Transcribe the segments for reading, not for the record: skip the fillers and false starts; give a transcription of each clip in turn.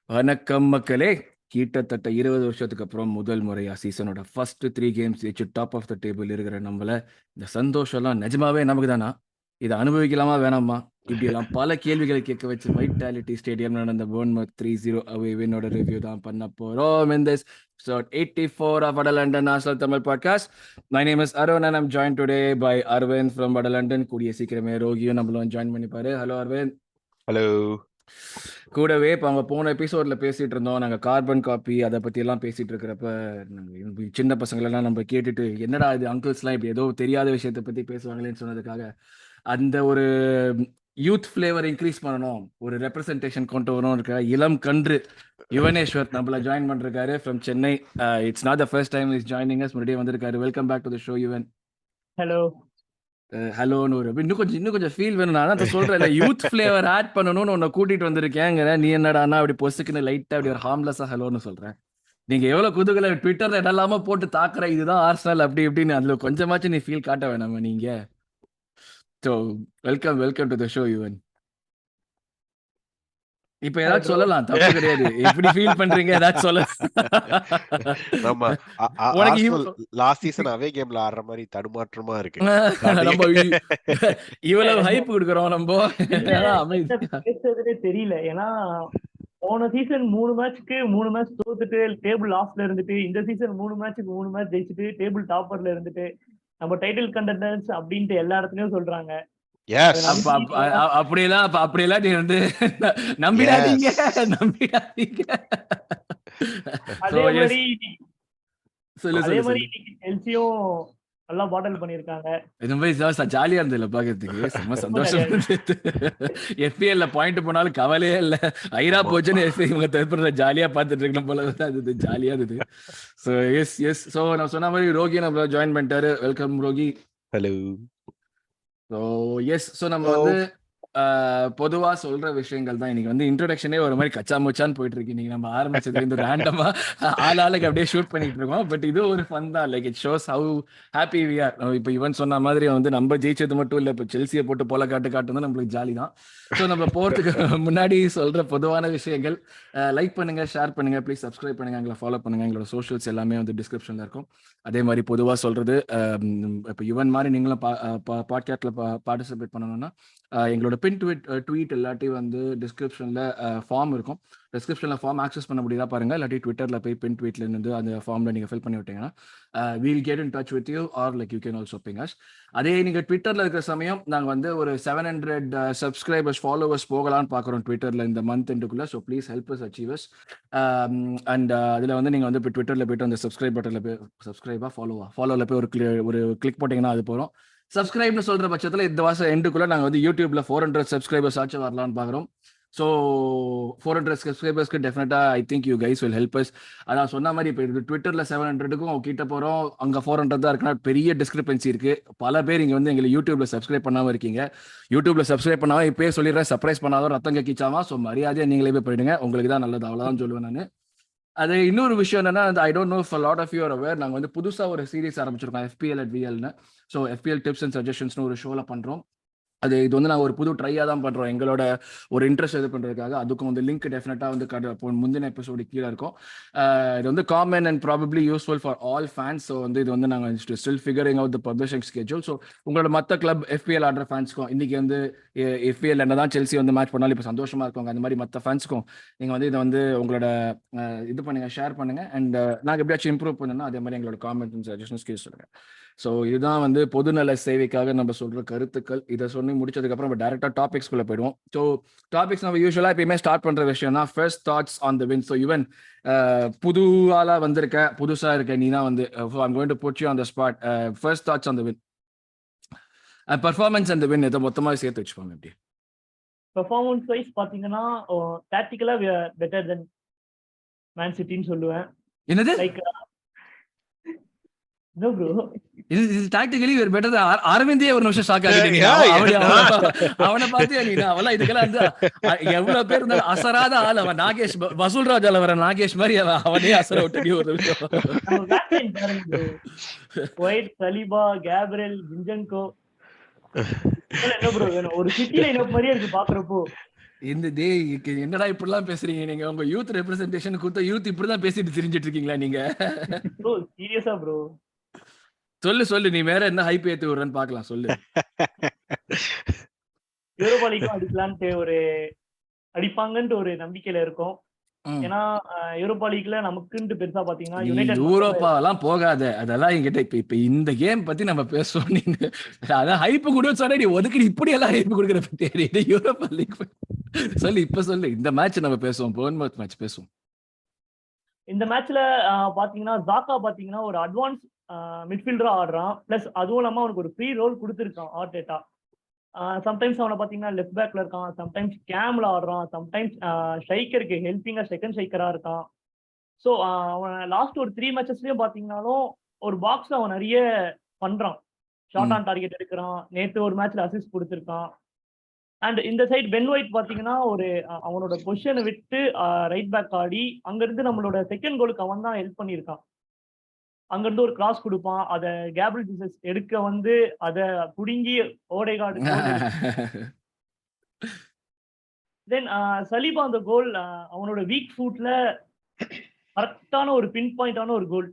வணக்கம் மக்களே. கிட்டத்தட்ட 20 வருஷத்துக்கு அப்புறம் முதல் முறையா சீசனோட ஃபர்ஸ்ட் 3 கேம்ஸ் ஜெயிச்சு டாப் ஆஃப் த டேபிள் இருக்கிற நம்மள இந்த சந்தோஷம்லாம் நிஜமாவே நமக்கு தானா? இதை அனுபவிக்கலாமா வேணாமா? இப்படியெல்லாம் பல கேள்விகளை கேட்க வச்சு வைட்டாலிட்டி ஸ்டேடியம் நடந்த Bournemouth 3-0 அவே வினோட ரிவ்யூ தான் பண்ண போறோம் in this episode 84 of Vada London National Tamil Podcast. My name is Arun and I'm joined today by Arvind from Vada London. கூடிய சீக்கிரமே ரோகியும் நம்மளும் ஜாயின் பண்ணிப்பாரு. Hello Arvind. ஹலோ. கூடவே இப்போ அவங்க போன எபிசோட்ல பேசிட்டு இருந்தோம், நாங்கள் கார்பன் காப்பி அதை பத்தி எல்லாம் பேசிட்டு இருக்கிறப்ப சின்ன பசங்களெல்லாம் நம்ம கேட்டுட்டு என்னடா இது அங்கிள்ஸ்லாம் இப்படி ஏதோ தெரியாத விஷயத்தை பத்தி பேசுவாங்களேன்னு சொன்னதுக்காக அந்த ஒரு யூத் ஃபிளேவர் இன்க்ரீஸ் பண்ணணும், ஒரு ரெப்ரசன்டேஷன் கொண்டு வரணும் இருக்க இளம் கன்று யுவனேஸ்வர் நம்மள ஜாயின் பண்ணிருக்காரு from Chennai. It's not the first time is joining us, முன்னாடியே வந்திருக்காரு. Welcome back to the show Yuvan. Hello. ஹலோன்னு ஒரு இன்னும் கொஞ்சம் ஃபீல் வேணும். நான் தான் சொல்றேன், யூத் ஃபிளேவர் ஆட் பண்ணணும்னு உன்னை கூட்டிட்டு வந்திருக்கேங்கிற நீ என்னடானா அப்படி பொசுக்குன்னு லைட்டா அப்படி ஒரு ஹார்ம்லெஸ்ஸா ஹலோன்னு சொல்றேன். நீங்க எவ்வளவு குதுகல ட்விட்டர்ல இடலாம போட்டு தாக்குற இதுதான் ஆர்சனல் அப்படி இப்படின்னு அதுல கொஞ்சமாச்சும் நீ ஃபீல் காட்ட வேணாமா நீங்க? So welcome to the show Yuvan. இப்ப ஏதாச்சும் சொல்லலாம், தப்பு கிடையாது. எப்படி ஃபீல் பண்றீங்க ஏதாச்சும் சொல்ல. நம்ம லாஸ்ட் சீசன் அவே கேம்ல ஆடுற மாதிரி தடுமாற்றமா இருக்கு. நம்ம இவ்வளவு ஹைப் கொடுக்கறோம் நம்ம பேசுறதே தெரியல. ஏன்னா போன சீசன் 3 மேட்ச் தோத்துட்டு டேபிள் லாஸ்ட்ல இருந்துட்டு, இந்த சீசன் 3 மேட்ச் ஜெயிச்சுட்டு டேபிள் டாப்பர்ல இருந்துட்டு நம்ம டைட்டில் கண்டெண்டர்ஸ் அப்படின்ட்டு எல்லா இடத்துலயும் சொல்றாங்க. அப்படியெல்லாம் நீ வந்து நம்பிடாதீங்க. அதே மாதிரி செல்சியும் நல்லா பாட்டில் பண்ணிருக்காங்க. இந்த மாதிரி ஜாலியா இருந்ததுல பாக்கிறதுக்கு செம்ம சந்தோஷம். FPL பாயிண்ட் போனாலும் கவலையே இல்ல, ஐரா போச்சுன்னு இவங்க தற்போது ஜாலியா பாத்துட்டு இருக்கணும் போல அது ஜாலியா இருந்தது. சோ எஸ் சோ நான் சொன்ன மாதிரி ரோகி நம்ம ஜாயின் பண்ணிட்டாரு. வெல்கம் ரோகி. ஹலோ. ஸோ எஸ் ஸோ நம்ம வந்து பொதுவாக சொல்ற விஷயங்கள் தான். இன்னைக்கு வந்து இன்ட்ரோடக்ஷனே ஒரு மாதிரி கச்சா முச்சான்னு போயிட்டு இருக்கு. இன்னைக்கு நம்ம ஆரம்பிச்சது இந்த ரேண்டமா ஆளாளுக்கு அப்படியே ஷூட் பண்ணிட்டு இருக்கோம். பட் இது ஒரு ஃபன் தான். Like it shows how happy we are. இப்போ இவன் சொன்ன மாதிரி வந்து நம்ம ஜெயிச்சது மட்டும் இல்லை, இப்போ செல்சியை போட்டு போல காட்டுறது நம்மளுக்கு ஜாலி தான். ஸோ நம்ம போறதுக்கு முன்னாடி சொல்ற பொதுவான விஷயங்கள், லைக் பண்ணுங்க, ஷேர் பண்ணுங்க, ப்ளீஸ் சப்ஸ்கிரைப் பண்ணுங்க, எங்களை ஃபாலோ பண்ணுங்க. எங்களோட சோஷியல்ஸ் எல்லாமே வந்து டிஸ்கிரிப்ஷன்ல இருக்கும். அதே மாதிரி பொதுவாக சொல்றது, இப்போ யுவன் மாதிரி நீங்களும் பாட்காஸ்ட்ல பார்ட்டிசிபேட் பண்ணணும்னா எங்களோட பின் ட்வீட் எல்லாத்தையும் வந்து டிஸ்கிரிப்ஷன்ல ஃபார்ம் இருக்கும். டிஸ்கிரிப்ஷனில் ஃபார்ம் ஆக்சஸ் பண்ண முடியுதா பாருங்க. இல்லாட்டி ட்விட்டரில் போய் பின் ட்வீட்ல இருந்து அந்த ஃபார்மில் நீங்கள் ஃபில் பண்ணி விட்டீங்கன்னா we'll get in touch with you or like you can also ping us. அதே நீங்கள் ட்விட்டரில் இருக்கிற சமயம் நாங்கள் வந்து ஒரு 700 சப்ஸ்கிரைபர்ஸ் ஃபாலோவர்ஸ் போகலான்னு பார்க்குறோம் ட்விட்டரில் இந்த மந்த் எண்டுக்குள்ளே. So please help us achieve us. And அதில் வந்து நீங்கள் வந்து இப்போ ட்விட்டரில் போய்ட்டு அந்த சப்ஸ்கிரைப் பட்டனில் போய் ஃபாலோவில் போய் ஒரு கிளிக் போட்டிங்கன்னா அது போகிறோம். சப்ஸ்கிரைப்னு சொல்ற பட்சத்தில் இந்த வருஷம் எண்டுக்குள்ள நாங்கள் வந்து யூடியூப்ல 400 சப்ஸ்கிரைபர்ஸ் ஆச்சு வரலான்னு பார்க்குறோம். ஸோ 400 சப்ஸ்கிரைபர்ஸ்க்கு டெஃபினட்டா I think you guys will help us. அதான் சொன்ன மாதிரி இப்போ ட்விட்டர்ல 700க்கும் கிட்ட போகிறோம், அங்கே 400 தான் இருக்குன்னா பெரிய டிஸ்கிரிபன்சி இருக்கு. பல பேர் இங்கே வந்து எங்களை யூடியூப்ல சப்ஸ்கிரைப் பண்ணாமல் இருக்கீங்க. யூடியூப்ல சப்ஸ்கிரைப் பண்ணாமல் இப்போயே சொல்லிடுறேன், சர்ப்ரைஸ் பண்ணாதான் ரத்தம் கக்கிச்சாமா. ஸோ மரியாதையாக நீங்களே போய் போயிடுங்க, உங்களுக்கு தான் நல்லது, அவ்வளோதான் சொல்லுவேன் நான். அது இன்னொரு விஷயம் என்னன்னா, I don't know for lot of you are aware, நாங்கள் வந்து புதுசாக ஒரு சீரிஸ் ஆரம்பிச்சிருக்கோம் FPL at VLன்னு. ஸோ FPL டிப்ஸ் அண்ட் சஜஷன்ஸ்னு ஒரு ஷோவில் பண்ணுறோம். இது வந்து நான் ஒரு புது ட்ரையாக தான் பண்ணுறோம், எங்களோட ஒரு இன்ட்ரெஸ்ட் இது பண்ணுறதுக்காக. அதுக்கும் வந்து லிங்க் டெஃபினட்டாக வந்து முந்தின எபிசோடு கீழே இருக்கும். இது வந்து common and probably useful for all fans. So வந்து இது வந்து நாங்கள் still figuring out the publishing schedule. So உங்களோட மற்ற கிளப் FPL ஆடுற ஃபேன்ஸ்க்கும், இன்றைக்கி வந்து FPL என்ன தான் செல்சி வந்து மேட்ச் பண்ணாலும் இப்போ சந்தோஷமாக இருக்காங்க, அந்த மாதிரி மற்ற ஃபேன்ஸ்க்கும் நீங்கள் வந்து இதை வந்து உங்களோட இது பண்ணுங்கள், ஷேர் பண்ணுங்கள். அண்ட் நாங்கள் எப்படியாச்சும் இம்ப்ரூவ் பண்ணணும், அதே மாதிரி எங்களோட காமெண்ட் அண்ட் சஜஷன்ஸ் கீழே சொல்லுங்கள். ஸோ இதுதான் வந்து பொதுநல சேவைக்காக நம்ம சொல்கிற கருத்துக்கள். இதை சொல்லி முடிச்சதுக்கப்புறம் நம்ம டேரெக்டாக டாபிக்ஸ்குள்ளே போயிடுவோம். ஸோ டாபிக்ஸ் நம்ம யூஸ்வலாக எப்பயுமே ஸ்டார்ட் பண்ணுற விஷயம்னா first thoughts on the win. So even புது ஆளாக வந்திருக்க, புதுசாக இருக்க நீ தான் வந்து I'm going to put you on the spot. First thoughts on the win, performance and the win, இதை மொத்தமாக சேர்த்து வச்சுப்பாங்க. எப்படி பெர்ஃபார்மன்ஸ் வைஸ் பார்த்தீங்கன்னா டாக்டிக்கலா பெட்டர் தென் மேன் சிட்டின்னு சொல்லுவேன். என்னது லைக் நோ ப்ரோ, இது டாக்டிக்கலி ஒரு பெட்டர். அரவிந்தே ஒரு நிமிஷம் ஷாக் ஆகிட்டீங்க. அவனை பார்த்தியா நீ? அவெல்லாம் இதுக்கெல்லாம் வந்து எவ்வளவு பேர் இருந்தாலும் அசராத ஆள் அவன். நாகேஷ் வசூல் ராஜால வர நாகேஷ் மாதிரி அவனே அசர விட்டு ஒரு ஒயிட், சலீபா, கேப்ரியல், ஜின்சென்கோ. என்ன ப்ரோ வேணும்? ஒரு சிட்டி லைன் அப் மாதிரியே இருக்கு பாக்குறப்போ. இந்த என்னடா இப்படிலாம் பேசுறீங்க நீங்க? உங்க யூத் ரெப்ரசன்டேஷன் கொடுத்த யூத் இப்படிதான் பேசிட்டு திரிஞ்சிட்டு இருக்கீங்களா நீங்க? ப்ரோ சீரியஸா ப்ரோ. சொல்லு நீ வேற என்ன ஹைப் ஏத்தி விடுறன்னு பாக்கலாம் சொல்லு. யூரோப்பா லீக்கும் அடிக்கலான்ட்டு அடிப்பாங்கன்ட்டு ஒரு நம்பிக்கையில இருக்கும். ஏன்னா யூரோப்பா லீக்ல நமக்குன்ட்டு பெருசா பாத்தீங்கன்னா யுனைடெட் யூரோப்பாலாம் போகாத. அதெல்லாம் என்கிட்ட இப்ப இந்த கேம் பத்தி நம்ம பேசுவோம். நீங்க அதான் ஹைப் கூட சொன்ன நீ ஒதுக்கி இப்படி எல்லாம் ஹைப் கொடுக்குற பத்தி யூரோப்பா லீக் சொல்லு. இந்த மேட்ச் நம்ம பேசுவோம். போர்ன்மவுத் மேட்ச் பேசுவோம். இந்த மேட்ச்ல பாத்தீங்கன்னா ஜாக்கா பாத்தீங்கன்னா ஒரு அட்வான்ஸ் மிட்ஃபீல்டரா ஆடுறான். பிளஸ் அதுவும் இல்லாம அவனுக்கு ஒரு ஃப்ரீ ரோல் கொடுத்துருக்கான் ஆர்டேட்டா. சம்டைம்ஸ் அவனை பாத்தீங்கன்னா லெஃப்ட் பேக்ல இருக்கான், சம்டைம்ஸ் கேம்ல ஆடுறான், சம்டைம்ஸ் ஸ்ட்ரைக்கருக்கு ஹெல்பிங்கா செகண்ட் ஸ்ட்ரைக்கரா இருக்கான். ஸோ அவன் லாஸ்ட் ஒரு 3 மேட்சஸ்லயும் பாத்தீங்கன்னாலும் ஒரு பாக்ஸ்ல அவன் நிறைய பண்றான். ஷார்ட் ஆன் டார்கெட் எடுக்கிறான். நேற்று ஒரு மேட்ச்ல அசிஸ்ட் கொடுத்துருக்கான். அண்ட் இந்த சைடு பென் ஒயிட் பாத்தீங்கன்னா அவனோட பொசிஷனை விட்டு ரைட் பேக் ஆடி அங்கிருந்து நம்மளோட செகண்ட் கோலுக்கு அவன் தான் ஹெல்ப் பண்ணியிருக்கான். அங்கிருந்து ஒரு கிராஸ் கொடுப்பான், அதை கேப்ரியல் ஜீசஸ் எடுக்க அதை புடுங்கி ஓடேகார்டு தென் சலீபா அந்த கோல் அவனோட வீக் ஃபுட்ல கரெக்டான ஒரு பின் பாயிண்டான ஒரு கோல்.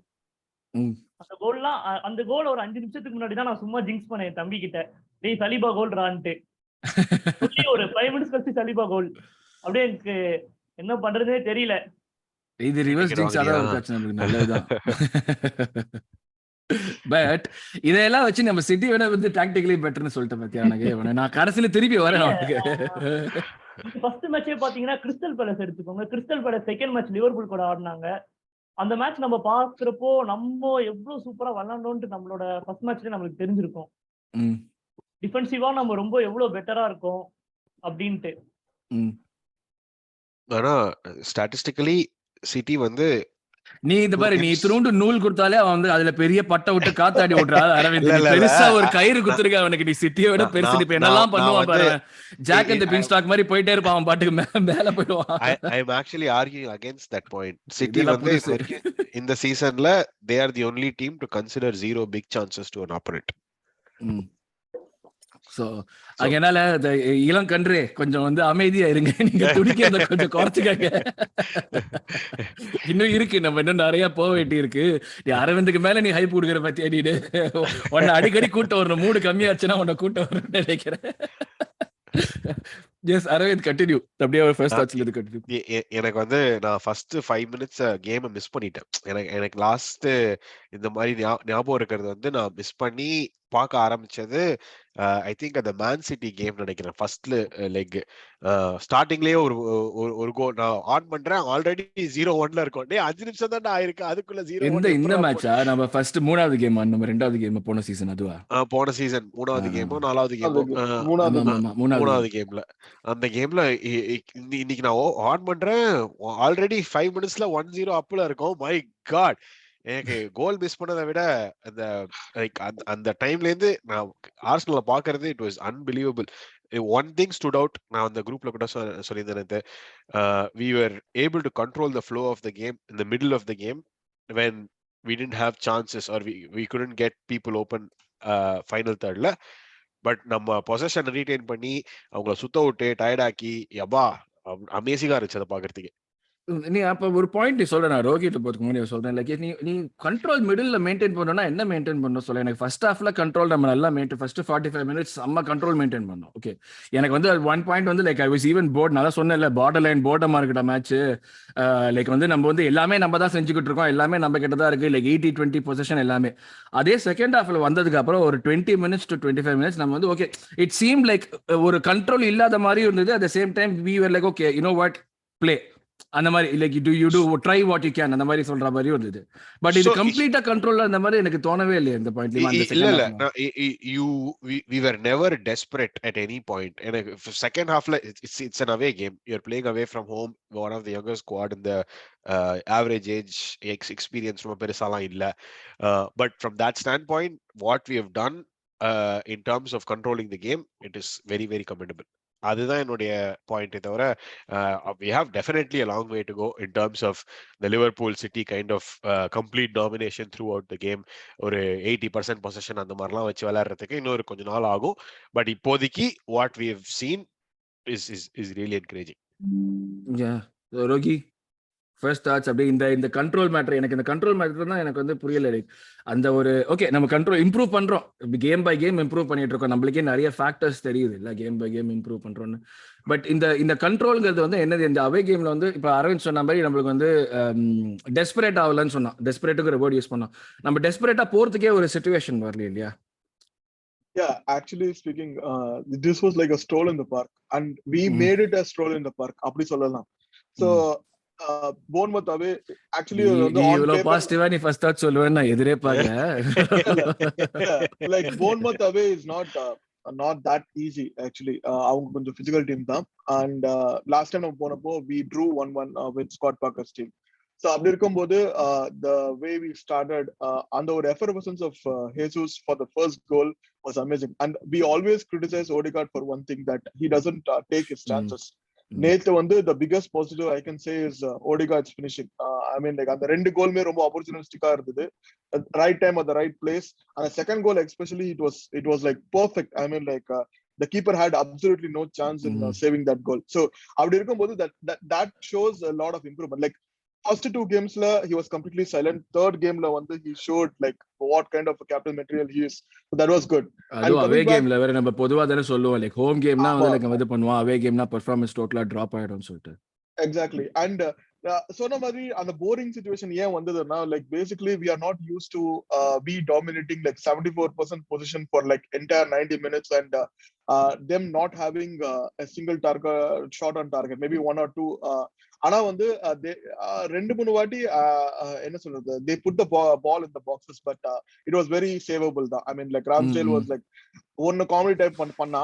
அந்த கோல் ஒரு 5 நிமிஷத்துக்கு முன்னாடி தான் நான் சும்மா ஜிங்ஸ் பண்ணேன் என் தம்பி கிட்ட, டேய் சலீபா கோல் ரான்ட்டு. ஒரு 5 மினிட்ஸ் கழிச்சு சலீபா கோல். அப்படியே எனக்கு என்ன பண்றதுனே தெரியல. இது ரிவர்ஸ் ஜிங்ஸ் அதான் இருக்காச்சு நமக்கு. நல்லதுதான். பட் இதெல்லாம் வச்சு நம்ம சிட்டி விட டாக்டிக்கலி பெட்டர்னு சொல்லிட்டு பாத்தியா எனக்கு. நான் கடைசியில திருப்பி வரேன். ஃபர்ஸ்ட் மேட்சே பாத்தீங்கன்னா கிறிஸ்டல் பேலஸ் எடுத்துக்கோங்க. Crystal palace second match Liverpool கூட ஆடினாங்க. அந்த மேட்ச் நம்ம பாக்குறப்போ நம்ம எவ்வளவு சூப்பரா விளையாண்டோம்னு நம்மளோட ஃபர்ஸ்ட் மேட்ச்ல நம்மளுக்கு தெரிஞ்சிருக்கும். டிஃபென்சிவா நம்ம ரொம்ப எவ்வளவு பெட்டரா இருக்கும் அப்படின்ட்டு. ஆனா ஸ்டாட்டிஸ்டிக்கலி சிட்டி நீ இந்த பாரு, நீ திருண்டு நூல் கொடுத்தாலே அவன் அதுல பெரிய பட்டை விட்டு காத்தாடி விடுறா. அரவிந்த் பெருசா ஒரு கயிறு குத்துருக்க அவனுக்கு. நீ சிட்டியை விட பெருசு. இப்ப என்னெல்லாம் பண்ணுவான் பாரு. Jack and the beanstalk மாதிரி போயிட்டே இருப்பான். அவன் பாட்டுக்கு மேல போயிடுவான். I am actually arguing against that point. City இந்த சீசன்ல they are the only team to consider 0 big chances to an opponent. So அதனால இளம் கன்று கொஞ்சம் அமைதியா இருங்க. நீங்க துடிக்கிறத கொஞ்சம் குறைச்சுக்கங்க. இன்னும் இருக்கு, நம்ம இன்னும் நிறைய போக வேண்டி இருக்கு. நீ அரவிந்துக்கு மேல நீ ஹைப் கொடுக்குற பத்தி அடிடு. உன்னை அடிக்கடி கூட்டம் வரணும். மூடு கம்மியாச்சுன்னா உன்னை கூட்டம் வரணும்னு நினைக்கிறேன். Yes Aravind continue. அப்படியே ஃபர்ஸ்ட் வாட்ச்ல இருந்து கண்டினியூ. எனக்கு நான் ஃபர்ஸ்ட் 5 மினிட்ஸ் கேமை மிஸ் பண்ணிட்டேன். எனக்கு லாஸ்ட் இந்த மாதிரி ஞாபகம் இருக்கிறது நான் மிஸ் பண்ணி பார்க்க ஆரம்பிச்சது ஐ திங்க் அந்த மேன் சிட்டி கேம் நினைக்கிறேன். ஃபர்ஸ்ட் லெக் ஸ்டார்டிங்லயே ஒரு கோல் நான் ஆன் பண்றேன். ஆல்ரெடி 0-1ல இருக்கும். 5 நிமிஷம் தான் ஆயிருக்கு, அதுக்குள்ள 0-1. இந்த மேட்சா நம்ம ஃபர்ஸ்ட் 3வது கேம் நம்ம 2வது கேம் போன சீசன் அதுவா? போன சீசன் 3வது கேமோ 4வது கேமோ 3வது கேம்ல. அந்த கேம்ல இன்னைக்கு நான் ஆன் பண்றேன். ஆல்ரெடி 5 மினிட்ஸ்ல 1-0 அப்ல இருக்கும். மை காட், எனக்கு கோல் மிஸ் பண்ணதை விட அந்த டைம்ல இருந்து நான் ஆர்சனலை பாக்குறது it was unbelievable. One thing stood out. நான் அந்த குரூப்ல கூட சொல்லியிருந்தேன். we were able to control the flow of the game in the middle of the game when we didn't have chances or we couldn't get people open final thirdல. But நம்ம possession retain பண்ணி அவங்கள சுத்த விட்டு டயர்டாக்கி அமேசிங்கா இருந்துச்சு அதை பாக்குறதுக்கு. நீ அப்ப ஒரு பாயிண்ட் நீ சொல்ற, நான் ரோஹித் போறதுக்கு முன்னாடி சொல்றேன். லைக் நீ கண்ட்ரோல் மிடில் மெயின்டைன் பண்ணணும்னா என்ன மெயின்டைன் பண்ணணும் சொல்ல. எனக்கு ஃபர்ஸ்ட் ஹாஃப்ல கண்ட்ரோல் நம்ம நல்லா மெயின்டைன், ஃபர்ஸ்ட் 45 மினிட்ஸ் நம்ம கண்ட்ரோல் மெயின்டைன் பண்ணோம். ஓகே, எனக்கு one point like I was even bored. நான் சொன்னேன்ல பார்டர் லைன் போர்டமா இருக்கட்ட மேட்ச். லைக் நம்ம எல்லாமே நம்ம தான் செஞ்சுக்கிட்டு இருக்கோம், எல்லாமே நம்ம கிட்ட தான் இருக்கு. லைக் 80-20 பொசிஷன் எல்லாமே. அதே செகண்ட் ஹாஃப்ல வந்ததுக்கு அப்புறம் ஒரு 20 மினிட்ஸ் to 25 மினிட்ஸ் நம்ம ஓகே இட் சீம் லைக் ஒரு கண்ட்ரோல் இல்லாத மாதிரி இருந்தது. At the same time we were like okay, you know what, play அந்த மாதிரி like you to try what you can அந்த மாதிரி சொல்ற மாதிரி இருந்தது. பட் இது கம்ப்ளீட்டா கண்ட்ரோல்ல அந்த மாதிரி எனக்கு தோணவே இல்லையா இந்த பாயிண்ட்ல. இல்ல we were never desperate at any point. எனக்கு செகண்ட் ஹாஃப்ல it's an away game, you're playing away from home, one of the youngest squad in the average age experience ரொம்ப பெருசாலாம் இல்ல. But from that standpoint what we have done in terms of controlling the game, it is very very commendable. அதுதான் என்னுடைய point. தவிர we have definitely a long way to go in terms of the Liverpool City kind of complete domination throughout the game. ஒரு 80% possession அந்த மாதிரிலாம் வச்சு விளையாடுறதுக்கு இன்னொரு கொஞ்ச நாள் ஆகும். பட் இப்போதைக்கு what we have seen is really encouraging. Yeah. So, Rogi, first thoughts அப்படியே இந்த கண்ட்ரோல் மேட்டர். எனக்கு இந்த கண்ட்ரோல் மேட்டர் தான் எனக்கு வந்து புரியல. அந்த ஒரு ஓகே, நம்ம கண்ட்ரோல் இம்ப்ரூவ் பண்றோம், கேம் பை கேம் இம்ப்ரூவ் பண்ணிட்டு இருக்கோம். நம்மளுக்கே நிறைய ஃபேக்டர்ஸ் தெரியுது இல்ல, கேம் பை கேம் இம்ப்ரூவ் பண்றோம்னு. பட் இந்த கண்ட்ரோல்ங்கிறது வந்து என்னது, இந்த அவே கேம்ல வந்து இப்போ அரவிந்த் சொன்ன மாதிரி நம்மளுக்கு வந்து டெஸ்பரேட் ஆகலன்னு சொன்னோம். டெஸ்பரேட்டுங்கிற வேர்ட் யூஸ் பண்ணோம். நம்ம டெஸ்பரேட்டா போறதுக்கே ஒரு சிச்சுவேஷன் வரல இல்லையா? Yeah, actually speaking, this was like a stroll in the park, and we made it a stroll in the park. அப்படி சொல்லலாம். So Bournemouth away actually நீ இவ்வளவு பாசிட்டிவா நீ ஃபர்ஸ்ட் தாட் சொல்லுவேன்னு நான் எதிரே பார்க்கல. Like Bournemouth away is not that easy actually. அவங்க கொஞ்சம் physical team தான், and last time நம்ம போனப்போ we drew 1-1 with Scott Parker's team. So அப்படி இருக்கும்போது the way we started, அந்த ஒரு effervescence of Jesus for the first goal was amazing, and we always criticize Odegaard for one thing, that he doesn't take his chances. நேத்து வந்து the biggest positive I can say is Odegaard's finishing. I mean like அந்த ரெண்டு கோலுமே ரொம்ப ஆப்பர்ச்சுனிஸ்டிக்கா இருந்தது, right time at the right place, and the second goal especially it was like perfect. I mean like the keeper had absolutely no chance in saving that goal. So அப்படி இருக்கும்போது that shows a lot of improvement. Like first two games la he was completely silent. Third game la வந்து he showed like what kind of a captain material he is. So that was good. அது அவே கேம்ல வேற நம்ம பொதுவா தான சொல்லுவோம், like home கேம்னா வந்து like வந்து பண்ணுவோம், அவே கேம்னா பெர்ஃபார்மன்ஸ் டோட்டலா டிராப் ஆயிடும்னு சொல்லிட்டு. Exactly. And சொன்ன மாதிரி அந்த போரிங் சிச்சுவேஷன் ஏன் வந்ததுன்னா, like basically we are not used to be dominating like 74% position for like entire 90 minutes, and them not having a single target shot on target, maybe one or two. ஆனா வந்து ரெண்டு மூணு வாட்டி என்ன சொல்றது, they put the ball in the boxes, but it was very savable தான். I mean like Ramsdale was like ஒன்னு comedy type பண்ணா,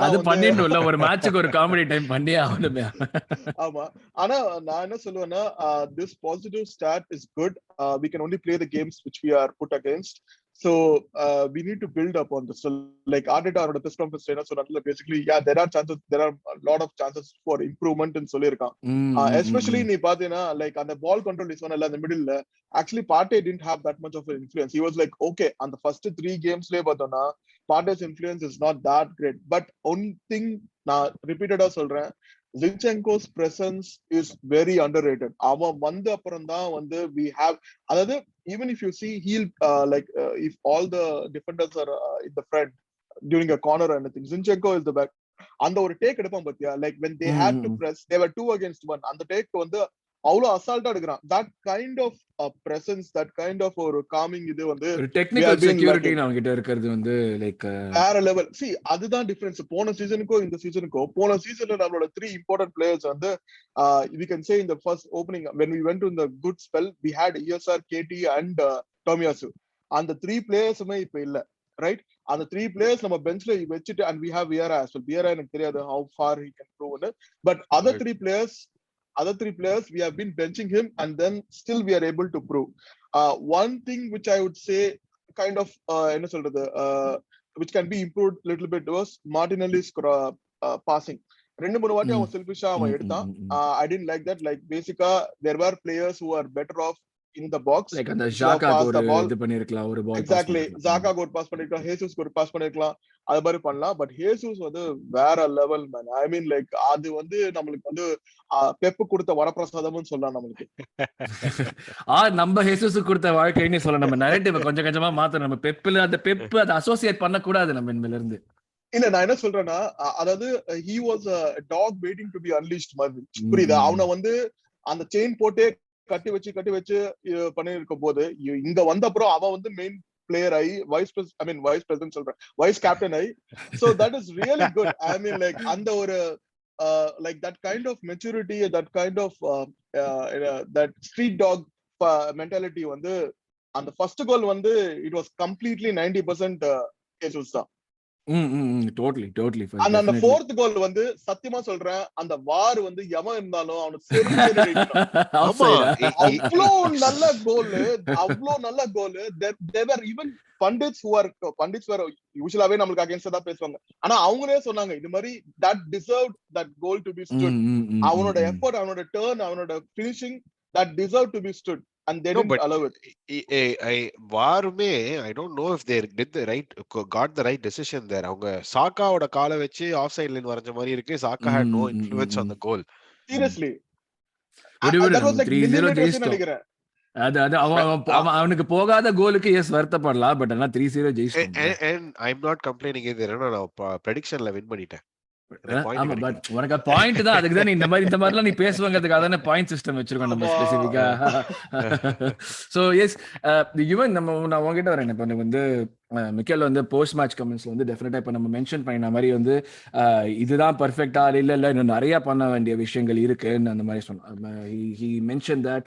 அது பண்ணிடணும்ல, ஒரு மேட்சுக்கு ஒரு காமெடி டைம் பண்ணி ஆகணுமே. ஆமா, ஆனா நான் என்ன சொல்லுவேன்னா, this positive stat is good. We can only play the games which we are put against. So we need to build up on this. So like Arteta on the press conference என்ன சொன்னாங்க, basically yeah, there are a lot of chances for improvement ன்னு சொல்லிருக்கான். Especially நீ பாத்தீங்கன்னா like அந்த ball control is on the middle. Actually Partey didn't have that much of an influence. He was like okay, on the first 3 games லே பார்த்தோம்னா Partey's influence is not that great. But one thing நான் ரிப்பீட்டடா சொல்றேன், Zinchenko's presence is very underrated. அவன் வந்த அப்புறம் தான் வந்து we have, அதாவது even if you see he'll if all the defenders are in the front during a corner or anything, Zinchenko is the back. அந்த ஒரு டேக் எடுப்பான் பாத்தியா, like when they had to press, they were 2 against 1, அந்த take வந்து அவ்வளவு அசால்ட்டா எடுக்கிறான். that kind of presence, that kind of ஒரு calming இது வந்து டெக்னிக்கல் செக்யூரிட்டி நம்ம கிட்ட இருக்குது வந்து லைக் வேற லெவல். see அதுதான் டிஃபரன்ஸ் போன சீசனுக்கும் இந்த சீசனுக்கும். போன சீசன்ல நம்மளோட 3 important players வந்து we can say in the first opening when we went to the good spell, we had ESR, KT and Tomiyasu. அந்த 3 players-மே இப்ப இல்ல, right? அந்த 3 players நம்ம பெஞ்ச்ல வெச்சிட்டு, and we have Vieira as well. Vieira எனக்கு தெரியாது how far he can prove, but other 3 players we have been benching him, and then still we are able to prove. One thing which I would say kind of என்ன சொல்றது, which can be improved little bit was Martinelli's passing. ரெண்டு மூணு வாட்டி அவன் செல்ஃபிஷா அவன் எடுத்தான். I didn't like that. Like basically there were players who are better off in the box, like அந்த Xhaka ஒரு இது பண்ணிருக்கலாம், ஒரு பால் exactly Xhaka ஒரு பாஸ் பண்ணிருக்கலாம், Jesus ஒரு பாஸ் பண்ணிருக்கலாம், அது மாதிரி பண்ணலாம். பட் Jesus வந்து வேற level man. I mean like அது வந்து நமக்கு வந்து பெப் கொடுத்த வரப்பிரசாதம்னு சொல்லலாம் நமக்கு. நம்ம Jesus கொடுத்த வாழ்க்கைன்னு சொல்ல, நம்ம நரேட்டிவ் கொஞ்சம் கொஞ்சமா மாத்தணும். நம்ம பெப்ல அந்த பெப் அதை அசோசியேட் பண்ண கூடாது நம்ம இனிமேல இருந்து. இல்ல நான் என்ன சொல்றேன்னா, அதாவது he was a dog waiting to be unleashed மாதிரி, புரியுதா? அவனை வந்து அந்த செயின் போட்டே கட்டி வச்சு பண்ணிருக்கும் போது, இங்க வந்த அப்புறம் அவன் வந்து மெயின் பிளேயர் ஆகி வைஸ் பிரசிடென்ட் சொல்றேன், வைஸ் கேப்டன் ஆகி. So that is really good. I mean like அந்த ஒரு like that kind of maturity, that kind of that street dog mentality வந்து அந்த ஃபர்ஸ்ட் கோல் வந்து it was completely 90% Jesus தான். Totally. அந்த fourth goal வந்து சத்தியமா சொல்றேன், அந்த வார் வந்து எவன் இருந்தாலும் அவனுக்கு சரி அவ்வளோ நல்ல கோல். There were even pundits were usually நம்மளுக்கு அகைன்ஸ்டா தான் பேசுவாங்க. ஆனா அவங்களே சொன்னாங்க இது மாதிரி that deserved that goal to be stood. அவனோட எஃபோர்ட், அவனோட டர்ன், அவனோட finishing that deserved to be stood. and they No, didn't but allow it. வாருமே I don't know if they did the right got the right decision there. அவங்க சாக்காவோட காலை வச்சு of side line வரைஞ்ச மாதிரி இருக்கு. சாக்கா had no influence on the goal. Seriously, விடு that was like 3-0 millimeters ஜெயிச்சிட்டோம். நினைக்கிறேன். அது அவனுக்கு போகாத கோலுக்கு எஸ் வருத்தப்படலாம், பட் ஆனா 3-0 ஜெயிச்சிட்டோம். And I'm not complaining either. நான் ப்ரெடிக்ஷன்ல வின் பண்ணிட்டேன். ஆமா, பட் உனக்கு பாயிண்ட் தான். அதுக்கு தான் நீ இந்த மாதிரிலாம் நீ பேசுவாங்கிறதுக்காக தானே பாயிண்ட் சிஸ்டம் வச்சிருக்கோம் நம்ம ஸ்பெசிஃபிக்கா. சோ எஸ் யுவன், நான் உங்ககிட்ட வரேன். இப்போ வந்து மிக்கேல் வந்து போஸ்ட் மேட்ச் கமெண்ட்ஸ்ல வந்து டெஃபினட்டா இப்போ நம்ம மென்ஷன் பண்ணின மாதிரி வந்து இதுதான் பர்ஃபெக்டா இல்ல இன்னும் நிறைய பண்ண வேண்டிய விஷயங்கள் இருக்குன்னு அந்த மாதிரி சொன்னான். he mentioned that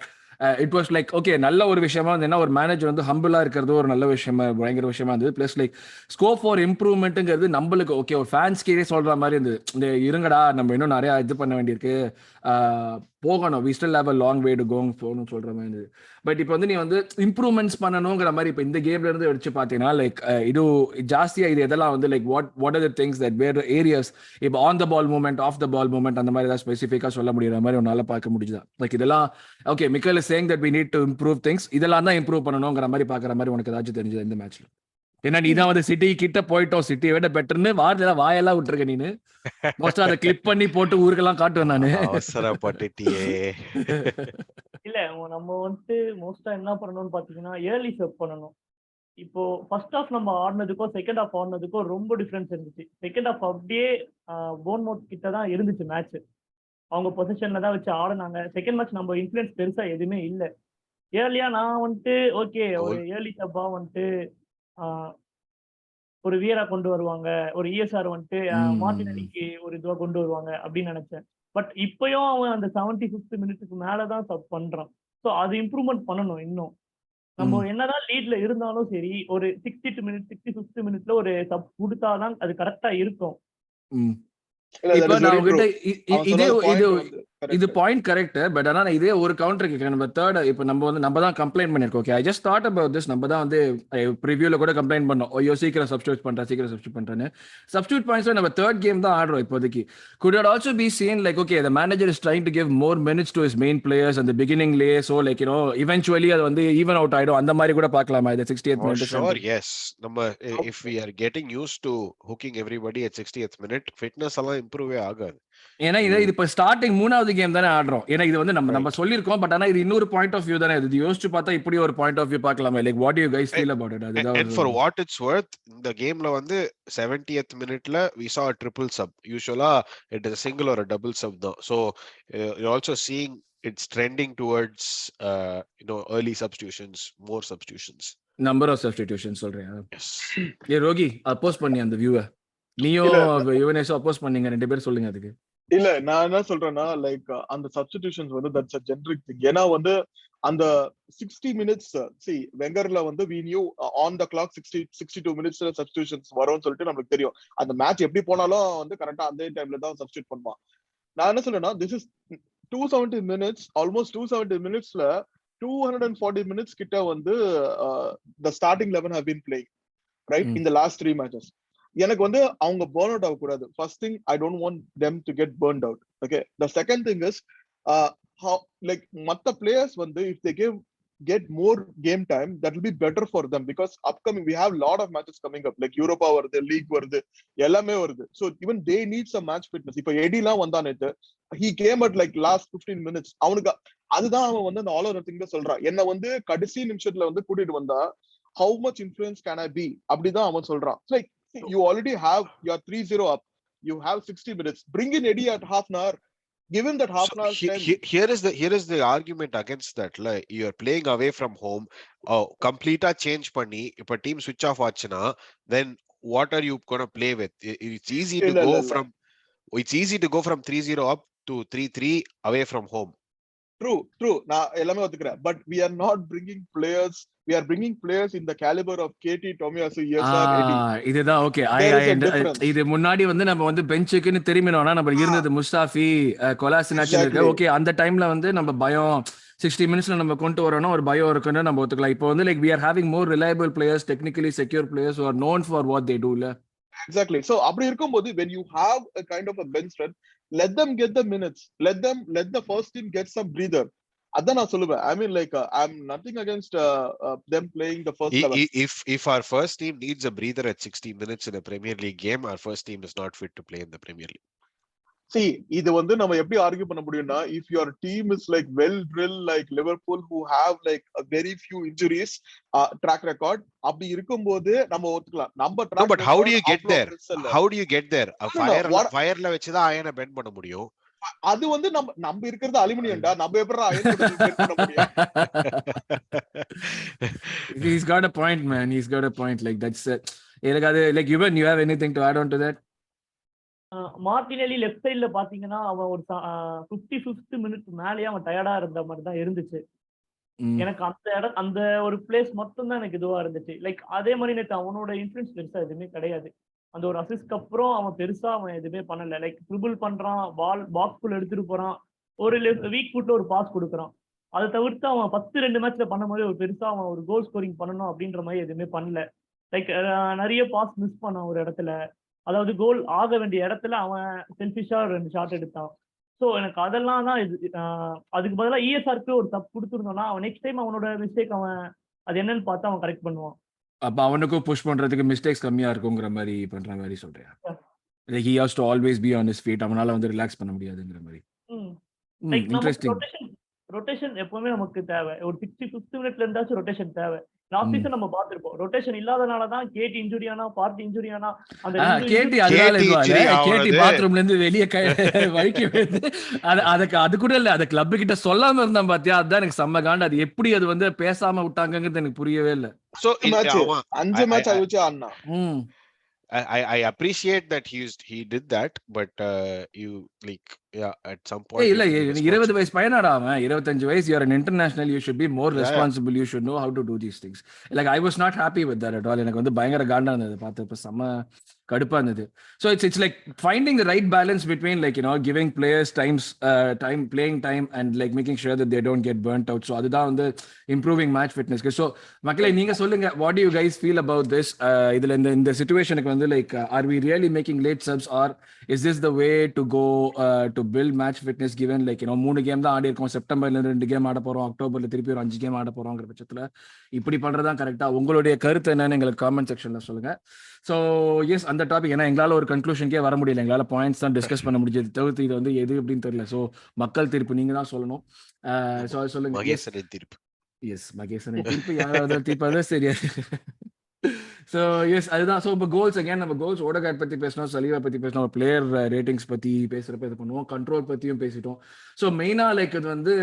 it was like okay, நல்ல ஒரு விஷயமா வந்து என்ன, ஒரு மேனேஜர் வந்து ஹம்பிளா இருக்கிறது ஒரு நல்ல விஷயமா, பயங்கர விஷயமா இருந்தது. பிளஸ் லைக் ஸ்கோப் ஃபார் இம்ப்ரூவ்மெண்ட்டுங்கிறது நம்மளுக்கு ஓகே, ஒரு ஃபேன்ஸ் கீழே சொல்ற மாதிரி இருந்தது. இந்த இருங்கடா, நம்ம இன்னும் நிறைய இது பண்ண வேண்டியிருக்கு, போகணும், we still have a long way to going போகணும் சொல்ற மாதிரி இருந்தது. பட் இப்போ வந்து நீ வந்து இம்ப்ரூவ்மெண்ட்ஸ் பண்ணணுங்கிற மாதிரி இப்போ இந்த கேம்ல இருந்து வச்சு பார்த்தீங்கன்னா லைக் இது ஜாஸ்தியா இது எதெல்லாம் வந்து like what are the things that where areas இப்போ on the ball movement, off the ball movement அந்த மாதிரி ஏதாவது ஸ்பெசிஃபிக்காக சொல்ல முடியுற மாதிரி உன்னால பார்க்க முடியுதா? லைக் இதெல்லாம் okay, Mikel is saying that we need to improve things, இதெல்லாம் தான் இம்ப்ரூவ் பண்ணணுங்கிற மாதிரி பார்க்குற மாதிரி உனக்கு ஏதாச்சும் தெரிஞ்சது இந்த மேட்ச்ல? ஏன்னா நீ தான் வந்து சிட்டி கிட்ட போயிட்டோம், சிட்டியை விட பெட்டர்னு வாயெல்லாம் விட்டுருக்க நீனு. மோஸ்டா அதை கிளிப் பண்ணி போட்டு ஊருக்கெல்லாம் காட்டுவேன் நானு. அவசரப்பட்டுட்டியே. இல்ல, நம்ம வந்து மோஸ்டா என்ன பண்ணணும்னு பாத்தீங்கன்னா ஏர்லி சர்வ் பண்ணணும். இப்போ ஃபர்ஸ்ட் ஹாஃப் நம்ம ஆடினதுக்கும் செகண்ட் ஹாஃப் ஆடினதுக்கும் ரொம்ப டிஃபரன்ஸ் இருந்துச்சு. செகண்ட் ஹாஃப் அப்படியே போர்ன்மவுத் கிட்ட தான் இருந்துச்சு மேட்ச். அவங்க பொசிஷன்ல தான் வச்சு ஆடினாங்க. செகண்ட் மேட்ச் நம்ம இன்ஃப்ளூயன்ஸ் பெருசா எதுவுமே இல்லை. ஏர்லியா நான் வந்துட்டு ஓகே, ஒரு ஏர்லி சப்பா வந்துட்டு ஒரு வீரா கொண்டு வருவாங்க, ஒரு இஎஸ்ஆர் வந்துட்டு மார்டினெல்லிக்கு ஒரு இதுவா கொண்டு வருவாங்க அப்படின்னு நினைச்சேன். பட் இப்பயும் அவன் அந்த 75th மினிட்க்கு மேலதான் சப் பண்றான். ஸோ அது இம்ப்ரூவ்மெண்ட் பண்ணணும் இன்னும். நம்ம என்னதான் லீட்ல இருந்தாலும் சரி, ஒரு 60 மினிட் 65th மினிட்ல ஒரு சப் கொடுத்தாதான் அது கரெக்டா இருக்கும். இப்ப நான் உங்ககிட்ட இது பாயிண்ட் கரெக்ட். பட் ஆனா நான் இதே ஒரு கவுண்டர் கேட்கிறேன். நம்ம தேர்ட் இப்போ நம்ம தான் கம்ப்ளைண்ட் பண்ணிருக்கோம். Okay, I just thought about this. நம்ம தான் வந்து ப்ரிவியூல கூட கம்ப்ளைண்ட் பண்ணோம், ஐயோ சீக்கிரம் சப்ஸ்டியூட் பண்றேன்னு. சப்ஸ்டியூட் பாயிண்ட்ஸ் நம்ம தேர்ட் கேம் தான் ஆடுறோம் இப்போதைக்கு. could it also be seen like okay, the manager is trying to give more minutes to his main players and the beginning lay, so like you know eventually அது வந்து even out ஆயிடும் அந்த மாதிரி கூட பார்க்கலாமா இந்த 60th minute? Sure, yes. நம்ம if we are getting used to hooking everybody at 60th minute, fitness எல்லாம் இம்ப்ரூவே ஆகாது. ஏன்னா இது இப்ப ஸ்டார்டிங் 3வது கேம் தானே ஆடுறோம். ஏன்னா இது வந்து நம்ம சொல்லிருக்கோம். பட் ஆனா இது இன்னொரு பாயிண்ட் ஆஃப் வியூ தானே. இது யோசிச்சு பார்த்தா இப்படி ஒரு பாயிண்ட் ஆஃப் வியூ பார்க்கலாமே. Like what to you guys feel about it? அதுதான். And for what it's worth, இந்த கேம்ல வந்து 70th மினிட்ல we saw a triple sub. Usually it is a single or a double sub though. So you're also seeing it's trending towards early substitutions, more substitutions. Number of substitutions சொல்றேன். Yes. ரோகி அப்போஸ் பண்ணி அந்த வியூவை நீயோ யுவனேஷோ அப்போஸ் பண்ணீங்க, 2 பேர் சொல்லுங்க அதுக்கு. இல்ல, நான் என்ன சொல்றேன்னா லைக் அந்த சப்ஸ்டிடியூஷன்ஸ் வந்து தட்ஸ் a generic thing. ஏன்னா வந்து அந்த 60 மினிட்ஸ் வெங்கர்ல வந்து we knew on the clock 62 மினிட்ஸ்ல சப்ஸ்டிடியூஷன்ஸ் வரும்னு சொல்லிட்டு நமக்கு தெரியும். அந்த மேட்ச் எப்படி போனாலும் வந்து கரெக்டா அந்த டைம்ல தான் சப்ஸ்டிடியூட் பண்ணுவான். நான் என்ன சொல்றேன்னா this is 270 minutes, almost 270 மினிட்ஸ்ல 240 மினிட்ஸ் கிட்ட வந்து the starting 11 have been playing right in the last 3 matches. எனக்கு வந்து அவங்க burn out ஆகக்கூடாது. First thing, I don't want them to get burned out. Okay, the second thing is how like மத்த players வந்து if they get more game time, that will be better for them because upcoming we have lot of matches coming up like Europa வருது, league வருது, எல்லாமே வருது. So even they need some match fitness. இப்போ எடிலாம் வந்தானேட்டு he came at like last 15 minutes. அவனுக்கு அதுதான் அவன் வந்து அந்த all or nothing தான் சொல்றான். என்ன வந்து கடைசி நிமிஷத்துல வந்து கூட்டிட்டு வந்தா how much influence can I be அப்படிதான் அவன் சொல்றான். Like you already have your 3-0 up, you have 60 minutes, bring in Eddie at half an hour, give him that half an hour time. Here is the argument against that. Like you are playing away from home, complete change பண்ணி இப்ப team switch off ஆச்சுனா then what are you going to play with? It's easy to go from 3-0 up to 3-3 away from home. True, நான் எல்லாமே ஒத்துக்கிறேன். But we are not bringing players, we are bringing players in the caliber of KT, Tomiyasu, ESR, Eddie. இதுதான் okay. இது முன்னாடி வந்து நம்ம வந்து பெஞ்சுக்குன்னு திரும்பினோம்னா நம்ம இருந்தது முஸ்தாஃபி, கொலாசினாச்சு இருக்கு. ஓகே, அந்த டைம்ல வந்து நம்ம பயம் 60 மினிட்ஸ்ல நம்ம கொண்டு வரணும், ஒரு பயம் இருக்குன்னு நம்ம ஒத்துக்கலாம். இப்போ வந்து like we are having more reliable players, technically secure players who are known for what they do. Exactly. So அப்படி இருக்கும்போது when you have a kind of a bench strength, let them get the minutes, let the first team get some breather. அதான் நான் சொல்லுவேன். I mean like I'm nothing against them playing the first 11. If our first team needs a breather at 60 minutes in a Premier League game, our first team is not fit to play in the Premier League. See, இது வந்து நம்ம எப்படி argue பண்ண முடியும்னா, if your team is like well drilled like Liverpool who have like a very few injuries track record, அப்படி இருக்கும்போது நம்ம ஒத்துக்கலாம். நம்ம No, but how do you get there? How do you get there? ஃபயர்ல வச்சு தான் அயனை bend பண்ண முடியும். அது வந்து நம்ம இருக்கிறது அலுமினியம்டா, நம்ம எப்படி அயன் பண்ண முடியும்? He's got a point, man. He's got a point. Like that's like Yuvan, you have anything to add on to that? Martinelli left சைட்ல பாத்தீங்கன்னா அவன் ஒரு 55th மினிட் மேலேயே அவன் டயர்டா இருந்த மாதிரி தான் இருந்துச்சு. எனக்கு அந்த ஒரு பிளேஸ் மட்டும் தான் எனக்கு இதுவா இருந்துச்சு. லைக் அதே மாதிரி நேற்று அவனோட இன்ஃபுளுன்ஸ் பெருசா எதுவுமே கிடையாது. அந்த ஒரு அசிஸ்ட்க்கு அப்புறம் அவன் பெருசா அவன் எதுவுமே பண்ணல. லைக் ட்ரிபிள் பண்றான், பாக்ஸ்குள்ள எடுத்துட்டு போறான், ஒரு வீக் ஃபுட்ல ஒரு பாஸ் கொடுக்குறான். அதை தவிர்த்து அவன் 2 மேட்ச்ல பண்ணும்போது ஒரு பெருசா அவன் ஒரு கோல் ஸ்கோரிங் பண்ணணும் அப்படின்ற மாதிரி எதுவுமே பண்ணல. லைக் நிறைய பாஸ் மிஸ் பண்ணான் ஒரு இடத்துல. அதாவது கோல் ஆக வேண்டிய இடத்துல அவன் செல்ஃபிஷா 2 ஷாட் எடுத்தான். ஸோ எனக்கு அதெல்லாம் தான் இது. அதுக்கு பதிலாக இஎஸ்ஆருக்கு ஒரு தப்பு கொடுத்துருந்தோம்னா அவன் நெக்ஸ்ட் டைம் அவனோட மிஸ்டேக் அவன் அது என்னன்னு பார்த்து அவன் கரெக்ட் பண்ணுவான். அப்ப அவனுக்கும் புஷ் பண்றதுக்கு மிஸ்டேக்ஸ் கம்மியா இருக்குங்கிற மாதிரி பண்ற மாதிரி சொல்றியா? Like he has to always be on his feet. அவனால வந்து ரிலாக்ஸ் பண்ண முடியாதுங்கிற மாதிரி. இன்ட்ரஸ்டிங். ரொட்டேஷன் எப்பவுமே நமக்கு தேவை. ஒரு 65th மினிட்ல இருந்தாச்சும் ரொட்டேஷன் தேவை. லாஸ்ட் சீசன் நம்ம பாத்துறோம். ரொட்டேஷன் இல்லாதனால தான் கேடி இன்ஜூரி ஆனா, பார்ட்டி இன்ஜூரி ஆனா, அந்த கேடி அதனால இதுவால கேடி பாத்ரூம்ல இருந்து வெளிய வழுக்கி விழுந்து அது கூட இல்ல, அது கிளப் கிட்ட சொல்லாம இருந்தான் பாத்தியா? அதான் எனக்கு செம்ம காண்டு. அது எப்படி அது வந்து பேசாம விட்டாங்கங்கிறது எனக்கு புரியவே இல்ல. So 5 மேட்ச் ஆயிச்சு அண்ணா. I appreciate that he did that, but you like at some point இல்ல 20 வயசு பையனாடா அவன், 25 வயசு. you are an international, you should be more responsible, you should know how to do these things. Like I was not happy with that at all. எனக்கு வந்து பயங்கர காண்டா இருந்தது பார்த்தப்ப, செம்ம கடுப்பா இருந்தது. So it's like finding the right balance between like giving players time playing time and like making sure that they don't get burnt out. So அதுதான் வந்து improving match fitness. So மக்களே நீங்க சொல்லுங்க, what do you guys feel about this? இதுல இந்த சிச்சுவேஷனுக்கு வந்து like are we really making late subs, or is this the way to go to build match fitness, given like 3 game தான் ஆடி இருக்கோம், செப்டம்பர்ல 2 game ஆட போறோம், அக்டோபர்ல திருப்பி ஒரு 5 கேம் ஆட போறோம்ங்கிற பட்சத்துல இப்படி பண்றதுதான் கரெக்டா? உங்களுடைய கருத்து என்னன்னு எங்களுக்கு காமெண்ட் செக்ஷன்ல சொல்லுங்க. ஸோ எஸ், அந்த டாபிக் ஏன்னா எங்களால் ஒரு கன்க்ளூஷனுக்கே வர முடியல, எங்களால் பாயிண்ட்ஸ் தான் டிஸ்கஸ் பண்ண முடிஞ்சது, தவிர்த்து இது வந்து எது அப்படின்னு தெரியல. ஸோ மக்கள் தீர்ப்பு நீங்க தான் சொல்லணும். ஸோ அது சொல்லுங்க. மகேசனின் தீர்ப்பு. எஸ், மகேசனின் தீர்ப்பு. யாராவது தீர்ப்பாக சரியா? ஸோ எஸ், அதுதான். ஸோ இப்போ கோல்ஸ் அகேன், நம்ம கோல்ஸ் ஓடகார்ட் பற்றி பேசணும், சலீவா பற்றி பேசணும், பிளேயர் ரேட்டிங்ஸ் பற்றி பேசுகிறப்ப இது பண்ணுவோம், கண்ட்ரோல் பற்றியும் பேசிட்டோம். ஸோ மெயினாக லைக் இது வந்து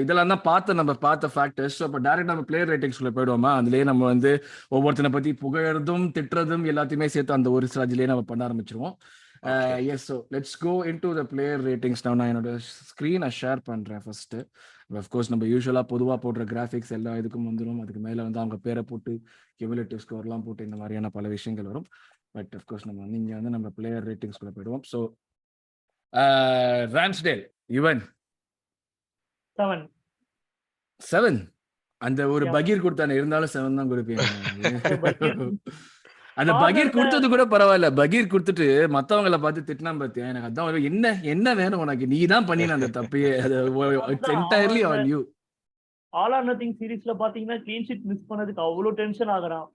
இதெல்லாம் தான் நம்ம பார்த்த ஃபேக்டர்ஸ். ஸோ இப்போ டேரக்ட் நம்ம பிளேயர் ரேட்டிங்ஸ்குள்ளே போயிடுவோமா? அதுலேயே நம்ம வந்து ஒவ்வொருத்தனை பற்றி புகழறதும் திட்டுறதும் எல்லாத்தையுமே சேர்த்து அந்த ஒரு ஸ்ட்ராஜிலேயே நம்ம பண்ண ஆரம்பிச்சிருவோம். Yes, so let's go into the player ratings. நான் என்னோட ஸ்க்ரீனை ஷேர் பண்ணுறேன் ஃபர்ஸ்ட்டு. அஃப்கோர்ஸ் நம்ம யூஸ்வலாக பொதுவாக போடுற கிராஃபிக்ஸ் எல்லா இதுக்கும் வந்துடும். அதுக்கு மேலே வந்து அவங்க பேரை போட்டு கியூமுலேட்டிவ் ஸ்கோர்லாம் போட்டு இந்த மாதிரியான பல விஷயங்கள் வரும். பட் அஃப்கோர்ஸ் நம்ம வந்து இங்கே வந்து நம்ம பிளேயர் ரேட்டிங்ஸ்குள்ளே போயிடுவோம். So Ramsdale, Yuvan 7. அந்த ஒரு பகீர் கொடுத்தானே, இருந்தாலும் 7 தான் கொடுப்பீங்க. அந்த பகீர் கொடுத்தது கூட பரவாயில்ல, பகீர் கொடுத்துட்டு மத்தவங்களை பார்த்து திட்டினா பாத்தியா, எனக்கு அதான் என்ன வேணும் உனக்கு, நீ தான் பண்ணின அந்த தப்பையே. It's entirely on you. All or nothing சீரிஸ்ல பாத்தீங்கன்னா க்ளீன் ஷீட் மிஸ் பண்ணதுக்கு அவ்வளவு டென்ஷன் ஆகுறான்.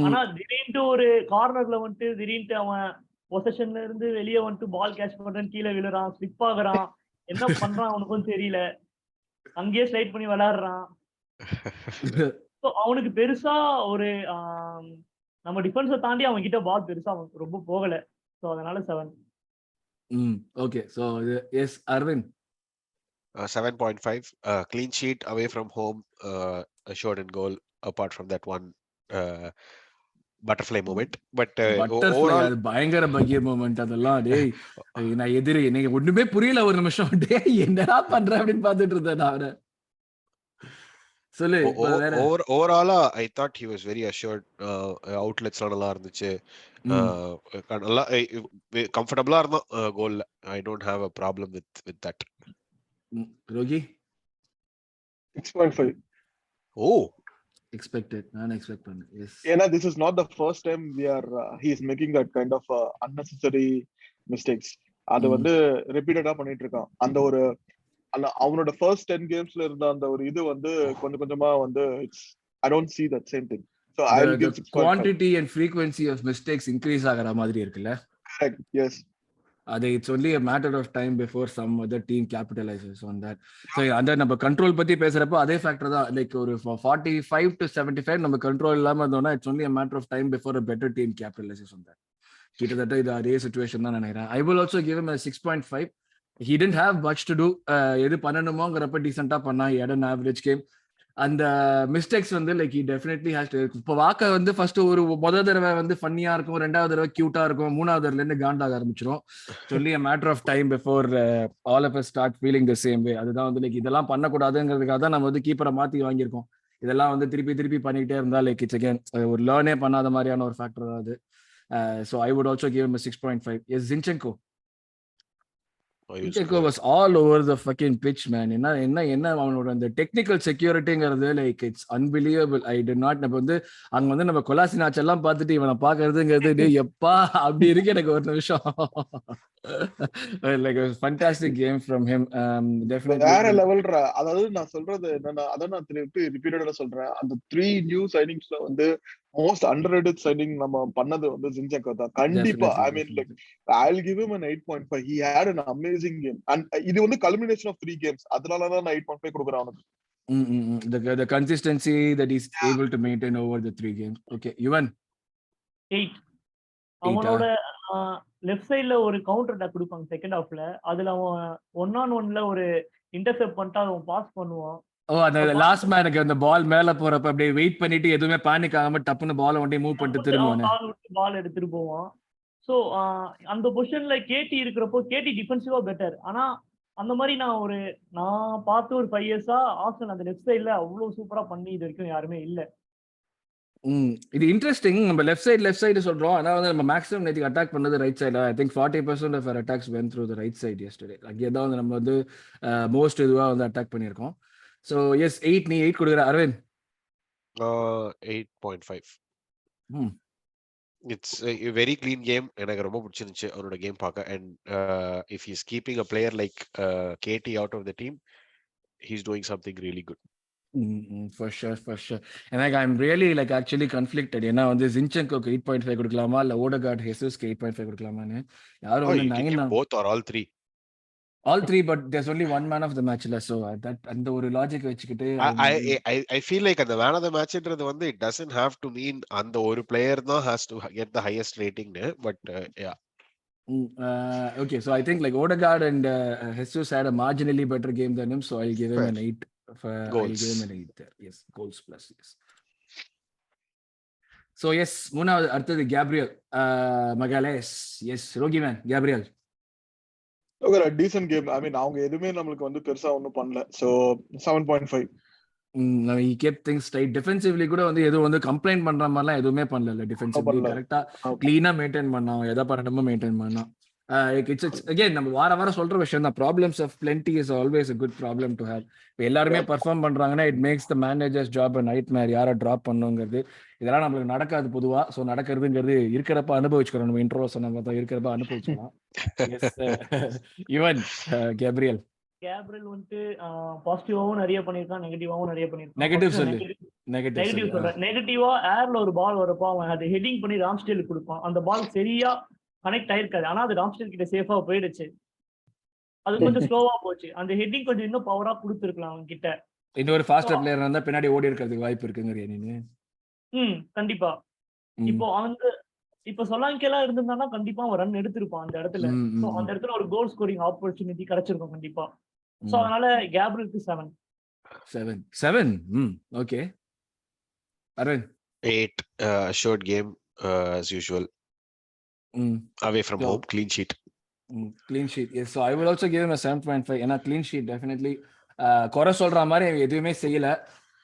ஆனா திடீர்னு ஒரு கார்னர்ல வந்துட்டு திடீர்னு அவன் பொசிஷன்ல இருந்து வெளியே வந்துட்டு பால் கேட்ச் பண்றேன்னு கீழே விழுறான், ஸ்லிப் ஆகுறான், என்ன பண்றான் அவனுக்கும் தெரியல, அங்கேயே ஸ்லைட் பண்ணி விளையாடுறான். அவனுக்கு பெருசா ஒரு நம்ம டிஃபென்ஸை தாண்டி அவங்க கிட்ட பால் பெருசா அவனுக்கு ரொம்ப போகல. சோ அதனால 7. Okay. So yes Aravind 7.5. Clean sheet, away from home, assured in goal, apart from that one butterfly moment. But overall அது பயங்கர பகீர் மூமெண்ட் அதெல்லாம். டேய் நான் எதிரி எனக்கு ஒண்ணுமே புரியல ஒரு நிமிஷம். டேய் என்னடா பண்ற அப்படின்னு பார்த்துட்டு இருந்தேன் நான். சொல்லு. ஓவராலா I thought he was very assured. Outlets நல்லா இருந்துச்சு, நல்லா கம்ஃபர்டபிளா இருந்தான் கோல்ல. I don't have a problem with that. ரோகி 6.5. Oh, expected. நான் எக்ஸ்பெக்ட் பண்ணேன். எஸ், ஏன்னா this is not the first time he is making that kind of unnecessary mistakes. அது வந்து ரிப்பீட்டடா பண்ணிட்டு இருக்கான். அவனோட ஃபர்ஸ்ட் 10 கேம்ஸ்ல இருந்த அந்த ஒரு இது வந்து கொஞ்சம் கொஞ்சமா வந்து I don't see that same thing. So I'll give 6.5. Quantity and frequency of mistakes increase ஆகற மாதிரி இருக்குல்ல. Correct. Yes. It's only a matter of time before some other team capitalizes on that. So அந்த நம்ம control பத்தி பேசுறப்போ அதே factor தான். Like ஒரு 45 to 75 நம்ம control இல்லாம இருந்தோம்னா it's only a matter of time before a better team capitalizes on that. கிட்டத்தட்ட இது அதே சிச்சுவேஷன் தான் நினைக்கிறேன். I will also give him a 6.5. He didn't have much to do. எது பண்ணணுமோங்கிறப்ப டீசெண்டா பண்ணா. He had an average game. அந்த mistakes வந்து like he definitely has to. இப்போ வாக்க வந்து ஃபர்ஸ்ட் ஒரு முதல் தடவை வந்து ஃபன்னியா இருக்கும், ரெண்டாவது தடவை கியூட்டா இருக்கும், மூணாவது தடவைல இருந்து காண்டாக ஆரம்பிச்சிடும். சொல்லி a matter of time before all of us start feeling the same way. அதுதான் வந்து லைக் இதெல்லாம் பண்ணக்கூடாதுங்கிறதுக்காக தான் நம்ம வந்து கீப்பரை மாத்தி வாங்கியிருக்கோம். இதெல்லாம் வந்து திருப்பி பண்ணிக்கிட்டே இருந்தா லைக் இட்ஸ் அகேன் ஒரு லேர்னே பண்ணாத மாதிரியான ஒரு ஃபேக்டர் தான் அது. So I would also give him a 6.5. Yes, Zinchenko was all over the fucking pitch, man. என்ன அவனோட அந்த டெக்னிக்கல் செக்யூரிட்டிங்கிறது like it's unbelievable. I did not. நம்ம வந்து அங்க வந்து நம்ம கொலாசினாச் எல்லாம் பார்த்துட்டு இவனை பாக்குறதுங்கிறது எப்பா அப்படி இருக்கு எனக்கு ஒரு நிமிஷம். Like fantastic came from him. Definitely வேற லெவல்ரா. அதாவது நான் சொல்றது என்னன்னா, அத நான் திருப்பி ரிப்பீட்டடா சொல்றேன், அந்த 3 நியூ சைனிங்ஸ்ல வந்து மோஸ்ட் அண்டர்ரேட்டட் சைனிங் நம்ம பண்ணது வந்து Zinchenko தான் கண்டிப்பா. I mean like I'll give him an 8.5. he had an amazing game and இது வந்து culmination of 3 games. அதனால தான் நான் 8.5 கொடுக்குறேன் அவனுக்கு. The consistency that he's able to maintain over the 3 games. Okay, Yuvan 8. அவனோட லெஃப்ட் சைடுல ஒரு கவுண்டர் அட்டாக் கொடுப்பாங்க செகண்ட் ஹாஃப்ல. அதுல அவன் 1-on-1ல ஒரு இன்டர்செப்ட் பண்ணிட்டு அவன் பாஸ் பண்ணுவான். அந்த லாஸ்ட் மேனுக்கு அந்த பால் மேல போறப்ப அப்படியே வெயிட் பண்ணிட்டு எதுவுமே பேனிக் ஆகாம டப்புன்னு பால் ஒண்டி மூவ் பண்ணிட்டு திரும்புவானே, பால் எடுத்துட்டு போவான். சோ அந்த பொசிஷன்ல கேடி இருக்கிறப்போ கேடி டிஃபென்சிவா பெட்டர். ஆனா அந்த மாதிரி நான் பார்த்து ஒரு 5 இயர்ஸா ஆர்சனல் அந்த லெஃப்ட் சைடுல அவ்வளவு சூப்பரா பண்ணி இது வரைக்கும் யாருமே இல்ல. இது இன்ட்ரெஸ்டிங். நம்ம லெஃப்ட் சைடு சொல்றோம், ஆனா வந்து நம்ம மேக்ஸிமம் நேத்துக்கு அட்டாக் பண்ணது ரைட் சைடுல. I think 40% of our attacks went through the right side yesterday. அங்கே தான் வந்து நம்ம வந்து மோஸ்ட் இதுவா வந்து அட்டாக் பண்ணியிருக்கோம். So yes, 8. நீ 8 கொடுக்குற Aravind? 8.5. It's a very clean game. எனக்கு ரொம்ப பிடிச்சிருந்துச்சு அவரோட கேம் பார்க்க. and if he's keeping a player like KT out of the team, he's doing something really good. For sure. எனக்கு I'm really like actually conflicted. ஏன்னா வந்து Zinchenkoக்கு 8.5 கொடுக்கலாமா இல்ல Odegaard Jesusக்கு 8.5 கொடுக்கலாமான்னு. யாரும் வந்து 9 both or all three? All 3, but there's only one man of the match la. So that அந்த ஒரு logic வச்சுக்கிட்டு I feel like அந்த man of the matchன்றது வந்து it doesn't have to mean அந்த ஒரு player தான் has to get the highest rating, but yeah. Okay, so I think like Odegaard and Jesus had a marginally better game than him, so I'll give him an 8. I'll give him an 8 there. Yes, goals plus. Yes. So yes, மூணாவது அடுத்தது Gabriel Maghalaes. Yes, Rogi man, Gabriel. Okay, a decent game. I mean, அவங்க எதுமே நமக்கு வந்து பெருசா ஒண்ணும் பண்ணல. So 7.5. he kept things tight. Defensively கூட வந்து எதுவும் வந்து கம்ப்ளைண்ட் பண்ற மாதிரிலாம் எதுவுமே பண்ணல. டிஃபென்சிவ்லி கரெக்டா கிளீனா மெயின்டைன் பண்ணான், எதை பண்ணணுமோ மெயின்டைன் பண்ணான். It's again நம்ம வாரம் சொல்ற விஷயம் தான். Problems of plenty is always a good problem to have. இப்போ எல்லாருமே பர்ஃபார்ம் பண்றாங்கன்னா it makes the manager's job a nightmare. யாரை டிராப் பண்ணுங்கிறது இதெல்லாம் நம்மளுக்கு நடக்காது பொதுவா. ஸோ நடக்கிறதுங்கிறது இருக்கிறப்ப அனுபவிச்சுக்கிறோம். நம்ம இன்ட்ரோ சொன்ன பார்த்தா இருக்கிறப்ப அனுபவிச்சுக்கலாம். ஈவன் கேப்ரியல் வந்துட்டு பாசிட்டிவாவும் நிறைய பண்ணிருக்கான், நெகட்டிவாவும் நிறைய பண்ணிருக்கான். நெகட்டிவ் சொல்றேன். நெகட்டிவா ஏர்ல ஒரு பால் வரப்போ அவன் அதை ஹெட்டிங் பண்ணி ராம்ஸ்டேலுக்கு கொடுப்பான். அந்த பால் சரியா கனெக்ட் ஆயிருக்காது, ஆனா அது ராம்ஸ்டேல் கிட்ட சேஃபா போயிடுச்சு. அது கொஞ்சம் ஸ்லோவா போச்சு. அந்த ஹெட்டிங் கொஞ்சம் இன்னும் பவரா கொடுத்துருக்கலாம் அவன் கிட்ட. இன்னொரு ஃபாஸ்டர் பிளேயர் இருந்தா பின்னாடி ஓடி இருக்கிறதுக்கு வாய்ப்பு இருக்குங்கறியா நீங்க? கண்டிப்பா. இப்போ சொலாங்கெல்லாம் இருந்திருந்தானா கண்டிப்பா அவன் ரன் எடுத்திருப்பான் அந்த இடத்துல. சோ அந்த இடத்துல ஒரு கோல் ஸ்கோரிங் ஆப்பர்ச்சுனிட்டி கிடைச்சிருக்கும் கண்டிப்பா. சோ அதனால கேப்ரியலுக்கு 7. Okay. Arun 8. Short game as usual. Away from home, clean sheet. Yes, so I will also give him a 7.5. ஏன்னா clean sheet definitely குறை சொல்ற மாதிரி எதுவுமே செய்யல.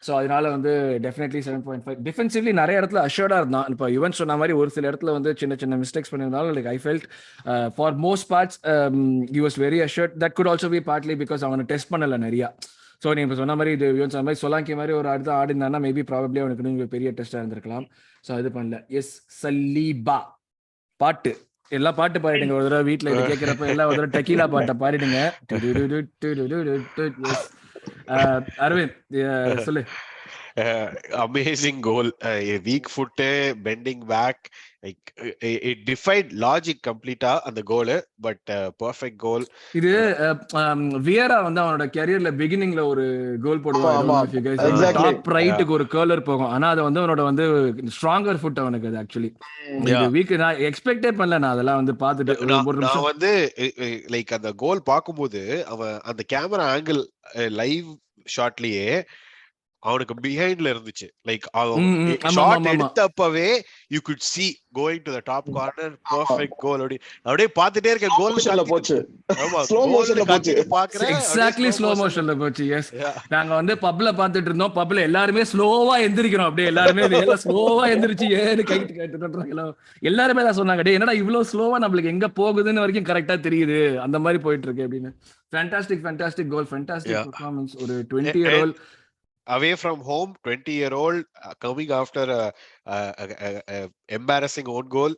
ஸோ அதனால வந்து டெஃபினெட்லி 7.5. டிஃபென்சிவ்லி நிறைய இடத்துல அஷ்யூர்டா இருந்தான். இப்போ யுவன் சொன்ன மாதிரி ஒரு சில இடத்துல வந்து சின்ன மிஸ்டேக்ஸ் பண்ணியிருந்தாலும் like I felt for most parts he was very assured. That could also be partly because அவனை டெஸ்ட் பண்ணல நிறையா. ஸோ நீ இப்போ சொன்ன மாதிரி இது யுவன் சொன்ன மாதிரி சொலாங்கி மாதிரி ஒரு அடுத்த ஆடினானா மேபி ப்ராபப்ளி அவனுக்கு பெரிய டெஸ்ட்டாக இருந்திருக்கலாம். ஸோ இது பண்ணல. எஸ் சலீபா பாட்டு எல்லா பாட்டு பாடிடுங்க ஒரு தடவை வீட்டுல இது கேட்கிறப்ப எல்லா ஒரு தடவை டெக்கீலா பாட்டை பாடிடுங்க. Yes. அரவிந்த் சொல்லு. Amazing goal. A weak foot, bending back, like it defied logic complete அந்த கோல். பட் பெர்ஃபெக்ட் கோல். இது வியரா வந்து அவனோட கரியர்ல பிகினிங்ல ஒரு கோல் போடுவான். டாப் ரைட்டுக்கு ஒரு கர்லர் போகும். ஆனா அது வந்து அவனோட வந்து ஸ்ட்ராங்கர் ஃபுட் அவனுக்கு அது ஆக்சுவலி. வீக் நான் எக்ஸ்பெக்டே பண்ணல. நான் அதெல்லாம் வந்து பார்த்துட்டு நான் வந்து லைக் அந்த கோல் பார்க்கும்போது அவன் அந்த கேமரா ஆங்கிள் லைவ் ஷாட்லயே அவனுக்கு பிஹைண்ட்ல இருந்துச்சு. லைக் ஷாட் எடுத்தப்பவே you could see going to the top corner, perfect goal. அப்படியே பார்த்துட்டே இருக்க கோல் போச்சு. ஆமா, ஸ்லோ மோஷன்ல போச்சு. பாக்குறேன் எக்ஸாக்ட்லி ஸ்லோ மோஷன்ல போச்சு. எஸ், நாங்க வந்து பப்ல பார்த்துட்டு இருந்தோம். பப்ல எல்லாருமே ஸ்லோவா எந்திரிக்கிறோம். அப்படியே எல்லாருமே எல்லாம் ஸ்லோவா எந்திரிச்சு ஏன்னு கைட்டு எல்லாருமே தான் சொன்னாங்க, டேய் என்னடா இவ்வளவு ஸ்லோவா நம்மளுக்கு எங்க போகுதுன்னு வரைக்கும் கரெக்டா தெரியுது, அந்த மாதிரி போயிட்டு இருக்கு அப்படின்னு. ஃபேண்டாஸ்டிக் கோல், ஃபேண்டாஸ்டிக் பெர்ஃபார்மன்ஸ். ஒரு 20-year-old away from home, 20-year-old coming after a embarrassing own goal.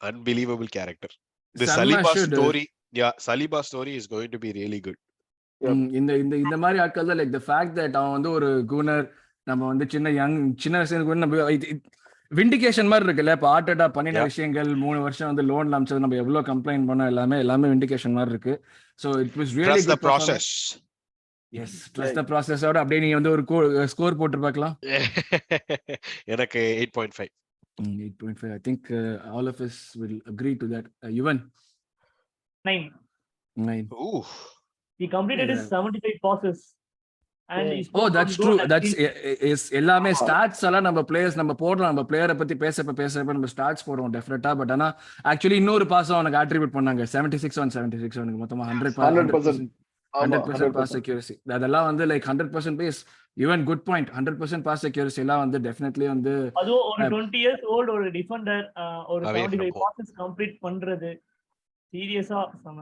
Unbelievable character. The Saliba story, Saliba story is going to be really good. இந்த மாதிரி ஆட்கள் தான், லைக் the fact that அவன் வந்து ஒரு குனர், நம்ம வந்து சின்ன வயசுல நம்ம விண்டிகேஷன் மாதிரி இருக்குல்ல. இப்போ ஆர்டெட்டா பண்ணின விஷயங்கள் 3 வருஷம் வந்து லோன் அமைச்சது, நம்ம எவ்வளவு கம்ப்ளைண்ட் பண்ணோம், எல்லாமே விண்டிகேஷன் மாதிரி இருக்கு. So it was really good process. Yes, trust the ப்ராசஸோட அப்படியே நீங்க வந்து ஒரு ஸ்கோர் போட்டு பார்க்கலாம். எனக்கு 8.5. 8.5. I think all of us will agree to that. Yuvan 9. Ooh. He completed his 75 passes and that's true. That's is எல்லாமே ஸ்டாட்ஸ் எல்லாம் நம்ம பிளேயர்ஸ் நம்ம போடுறோம். நம்ம பிளேயரை பத்தி பேசப்ப நம்ம ஸ்டாட்ஸ் போடுறோம் டெஃபினட்டா. பட் ஆனா ஆக்சுவலி இன்னொரு பாஸ் அவனுக்கு அட்ரிபியூட் பண்ணாங்க. 76 அவனுக்கு மொத்தமா 100% pass accuracy. அதெல்லாம் வந்து like 100% base. Even good point. 100% pass accuracy எல்லாம் வந்து டெஃபினெட்லி வந்து அது ஒரு 20 years old ஒரு டிஃபெண்டர் ஒரு 75 passes கம்ப்ளீட் பண்றது சீரியஸா சம.